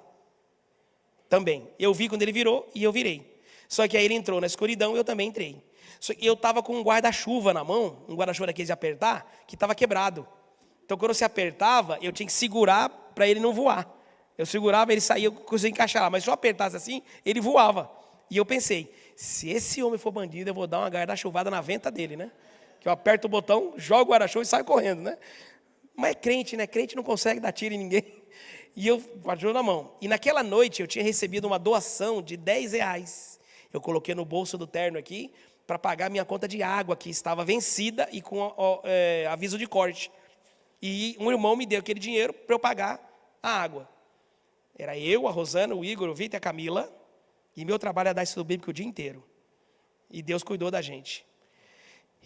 Speaker 1: Também. Eu vi quando ele virou e eu virei. Só que aí ele entrou na escuridão e eu também entrei. Só que eu estava com um guarda-chuva na mão, um guarda-chuva daqueles de apertar, que estava quebrado. Então quando você apertava, eu tinha que segurar para ele não voar. Eu segurava, ele saía, eu conseguia encaixar lá. Mas se eu apertasse assim, ele voava. E eu pensei, se esse homem for bandido, eu vou dar uma guarda-chuvada na venta dele, né? Que eu aperto o botão, jogo o guarda-chuva e saio correndo, né? Mas é crente, né? Crente não consegue dar tiro em ninguém. E eu guarda-chuva na mão. E naquela noite eu tinha recebido uma doação de R$10. Eu coloquei no bolso do terno aqui para pagar minha conta de água, que estava vencida e com aviso de corte. E um irmão me deu aquele dinheiro para eu pagar a água. Era eu, a Rosana, o Igor, o Vitor e a Camila. E meu trabalho era dar estudo bíblico o dia inteiro. E Deus cuidou da gente.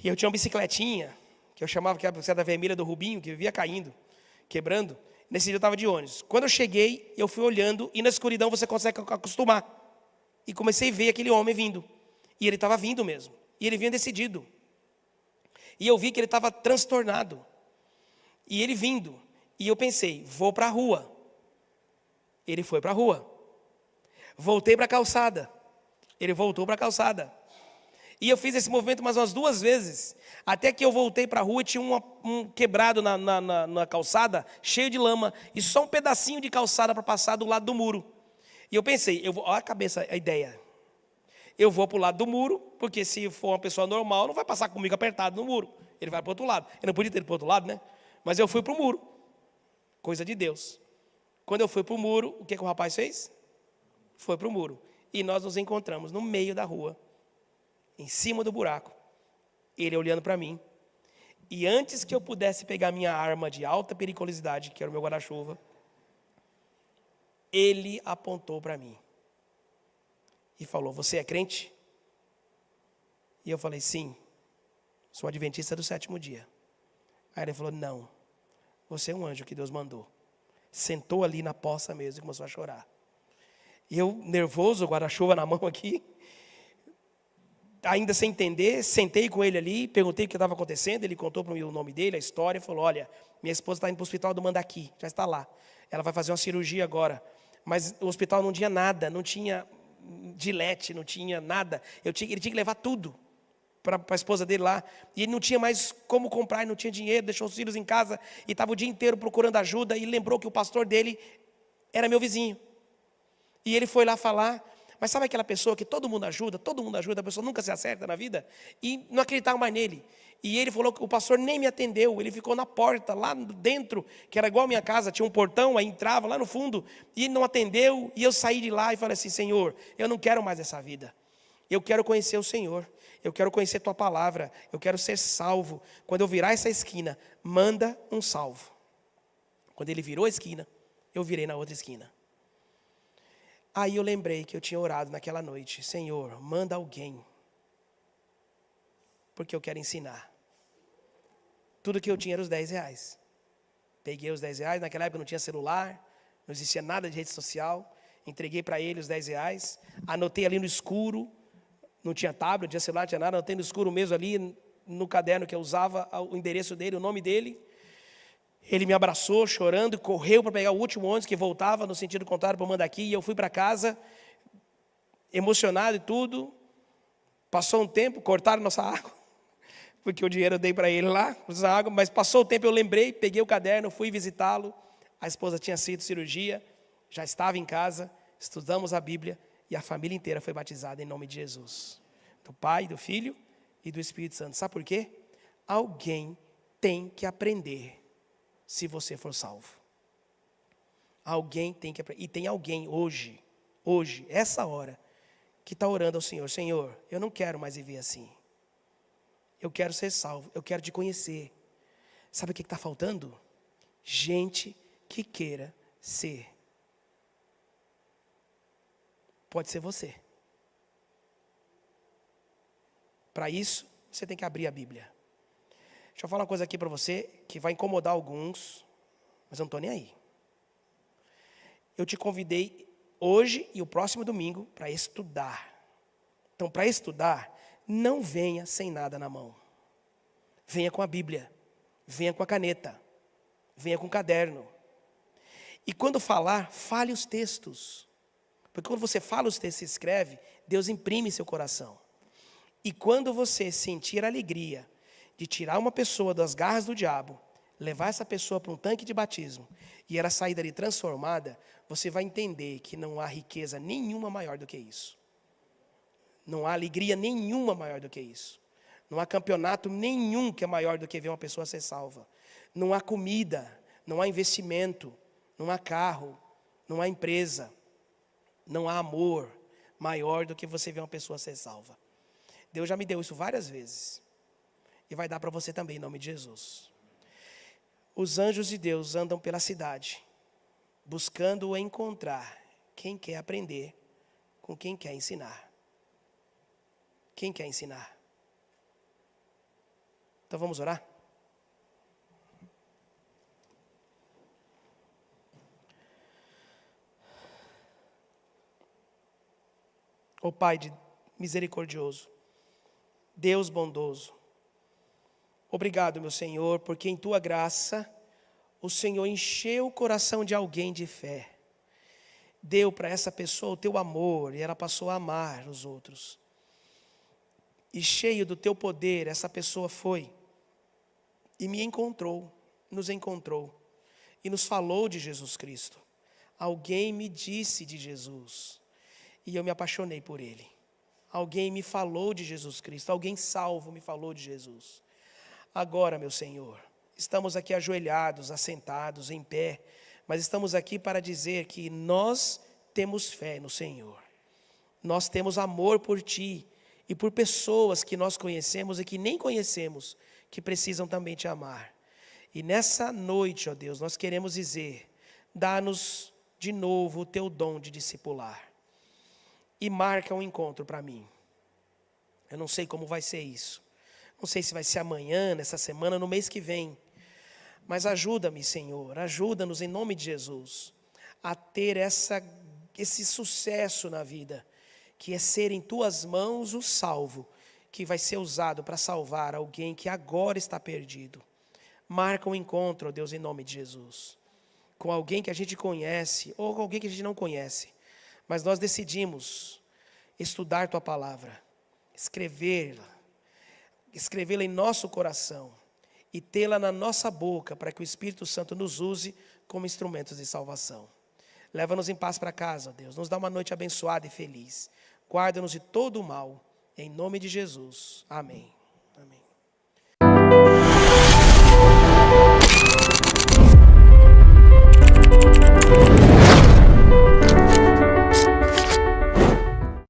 Speaker 1: E eu tinha uma bicicletinha, que eu chamava que era a bicicleta vermelha do Rubinho, que vivia caindo, quebrando. Nesse dia eu estava de ônibus. Quando eu cheguei, eu fui olhando, e na escuridão você consegue acostumar. E comecei a ver aquele homem vindo. E ele estava vindo mesmo. E ele vinha decidido. E eu vi que ele estava transtornado. E ele vindo. E eu pensei, vou para a rua. Ele foi para a rua. Voltei para a calçada. Ele voltou para a calçada. E eu fiz esse movimento mais umas 2 vezes. Até que eu voltei para a rua e tinha um quebrado na calçada, cheio de lama. E só um pedacinho de calçada para passar do lado do muro. E eu pensei, olha a cabeça, a ideia. Eu vou para o lado do muro, porque se for uma pessoa normal, não vai passar comigo apertado no muro. Ele vai para o outro lado. Eu não podia ter ido para o outro lado, né? Mas eu fui para o muro. Coisa de Deus. Quando eu fui para o muro, o que o rapaz fez? Foi para o muro. E nós nos encontramos no meio da rua, em cima do buraco. Ele olhando para mim. E antes que eu pudesse pegar minha arma de alta periculosidade, que era o meu guarda-chuva, ele apontou para mim. E falou, você é crente? E eu falei, sim. Sou adventista do 7º dia. Aí ele falou, não. Você é um anjo que Deus mandou. Sentou ali na poça mesmo e começou a chorar. E eu, nervoso, guarda-chuva na mão aqui, ainda sem entender, sentei com ele ali, perguntei o que estava acontecendo, ele contou para mim o nome dele, a história, falou, olha, minha esposa está indo para o hospital do Mandaqui, já está lá. Ela vai fazer uma cirurgia agora. Mas o hospital não tinha nada, não tinha gilete, não tinha nada. Ele tinha que levar tudo para a esposa dele lá. E ele não tinha mais como comprar, ele não tinha dinheiro, deixou os filhos em casa e estava o dia inteiro procurando ajuda. E lembrou que o pastor dele era meu vizinho. E ele foi lá falar. Mas sabe aquela pessoa que todo mundo ajuda, a pessoa nunca se acerta na vida? E não acreditava mais nele. E ele falou que o pastor nem me atendeu, ele ficou na porta, lá dentro, que era igual a minha casa, tinha um portão, aí entrava lá no fundo, e ele não atendeu, e eu saí de lá e falei assim, Senhor, eu não quero mais essa vida, eu quero conhecer o Senhor, eu quero conhecer Tua palavra, eu quero ser salvo. Quando eu virar essa esquina, manda um salvo. Quando ele virou a esquina, eu virei na outra esquina. Aí eu lembrei que eu tinha orado naquela noite, Senhor, manda alguém, porque eu quero ensinar. Tudo que eu tinha era os R$10. Peguei os R$10, naquela época não tinha celular, não existia nada de rede social, entreguei para ele os R$10, anotei ali no escuro, não tinha tablet, não tinha celular, não tinha nada, anotei no escuro mesmo ali, no caderno que eu usava o endereço dele, o nome dele. Ele me abraçou chorando, correu para pegar o último ônibus que voltava no sentido contrário para Mandaki, e eu fui para casa, emocionado e tudo. Passou um tempo, cortaram nossa água, porque o dinheiro eu dei para ele lá, nossa água, mas passou o tempo, eu lembrei, peguei o caderno, fui visitá-lo. A esposa tinha sido cirurgia, já estava em casa, estudamos a Bíblia e a família inteira foi batizada em nome de Jesus. Do Pai, do Filho e do Espírito Santo. Sabe por quê? Alguém tem que aprender se você for salvo. Alguém tem que aprender. E tem alguém hoje, essa hora, que está orando ao Senhor. Senhor, eu não quero mais viver assim. Eu quero ser salvo, eu quero te conhecer. Sabe o que está faltando? Gente que queira ser. Pode ser você. Para isso, você tem que abrir a Bíblia. Deixa eu falar uma coisa aqui para você, que vai incomodar alguns, mas eu não estou nem aí. Eu te convidei hoje e o próximo domingo para estudar. Então, para estudar, não venha sem nada na mão. Venha com a Bíblia, venha com a caneta, venha com o caderno. E quando falar, fale os textos. Porque quando você fala os textos e escreve, Deus imprime em seu coração. E quando você sentir a alegria de tirar uma pessoa das garras do diabo, levar essa pessoa para um tanque de batismo, e ela sair dali transformada, você vai entender que não há riqueza nenhuma maior do que isso. Não há alegria nenhuma maior do que isso. Não há campeonato nenhum que é maior do que ver uma pessoa ser salva. Não há comida, não há investimento, não há carro, não há empresa, não há amor maior do que você ver uma pessoa ser salva. Deus já me deu isso várias vezes. E vai dar para você também, em nome de Jesus. Os anjos de Deus andam pela cidade, buscando encontrar quem quer aprender com quem quer ensinar. Quem quer ensinar? Então vamos orar? Ó Pai misericordioso, Deus bondoso, obrigado, meu Senhor, porque em Tua graça o Senhor encheu o coração de alguém de fé. Deu para essa pessoa o Teu amor e ela passou a amar os outros. E cheio do Teu poder, essa pessoa foi e me encontrou, nos encontrou e nos falou de Jesus Cristo. Alguém me disse de Jesus e eu me apaixonei por Ele. Alguém me falou de Jesus Cristo, alguém salvo me falou de Jesus. Agora, meu Senhor, estamos aqui ajoelhados, assentados, em pé, mas estamos aqui para dizer que nós temos fé no Senhor. Nós temos amor por Ti e por pessoas que nós conhecemos e que nem conhecemos, que precisam também Te amar. E nessa noite, ó Deus, nós queremos dizer, dá-nos de novo o Teu dom de discipular. E marca um encontro para mim. Eu não sei como vai ser isso. Não sei se vai ser amanhã, nessa semana, no mês que vem. Mas ajuda-me, Senhor, ajuda-nos em nome de Jesus a ter esse sucesso na vida, que é ser em Tuas mãos o salvo, que vai ser usado para salvar alguém que agora está perdido. Marca um encontro, ó Deus, em nome de Jesus, com alguém que a gente conhece ou com alguém que a gente não conhece. Mas nós decidimos estudar Tua palavra, escrevê-la em nosso coração e tê-la na nossa boca para que o Espírito Santo nos use como instrumentos de salvação. Leva-nos em paz para casa, ó Deus. Nos dá uma noite abençoada e feliz. Guarda-nos de todo o mal. Em nome de Jesus. Amém.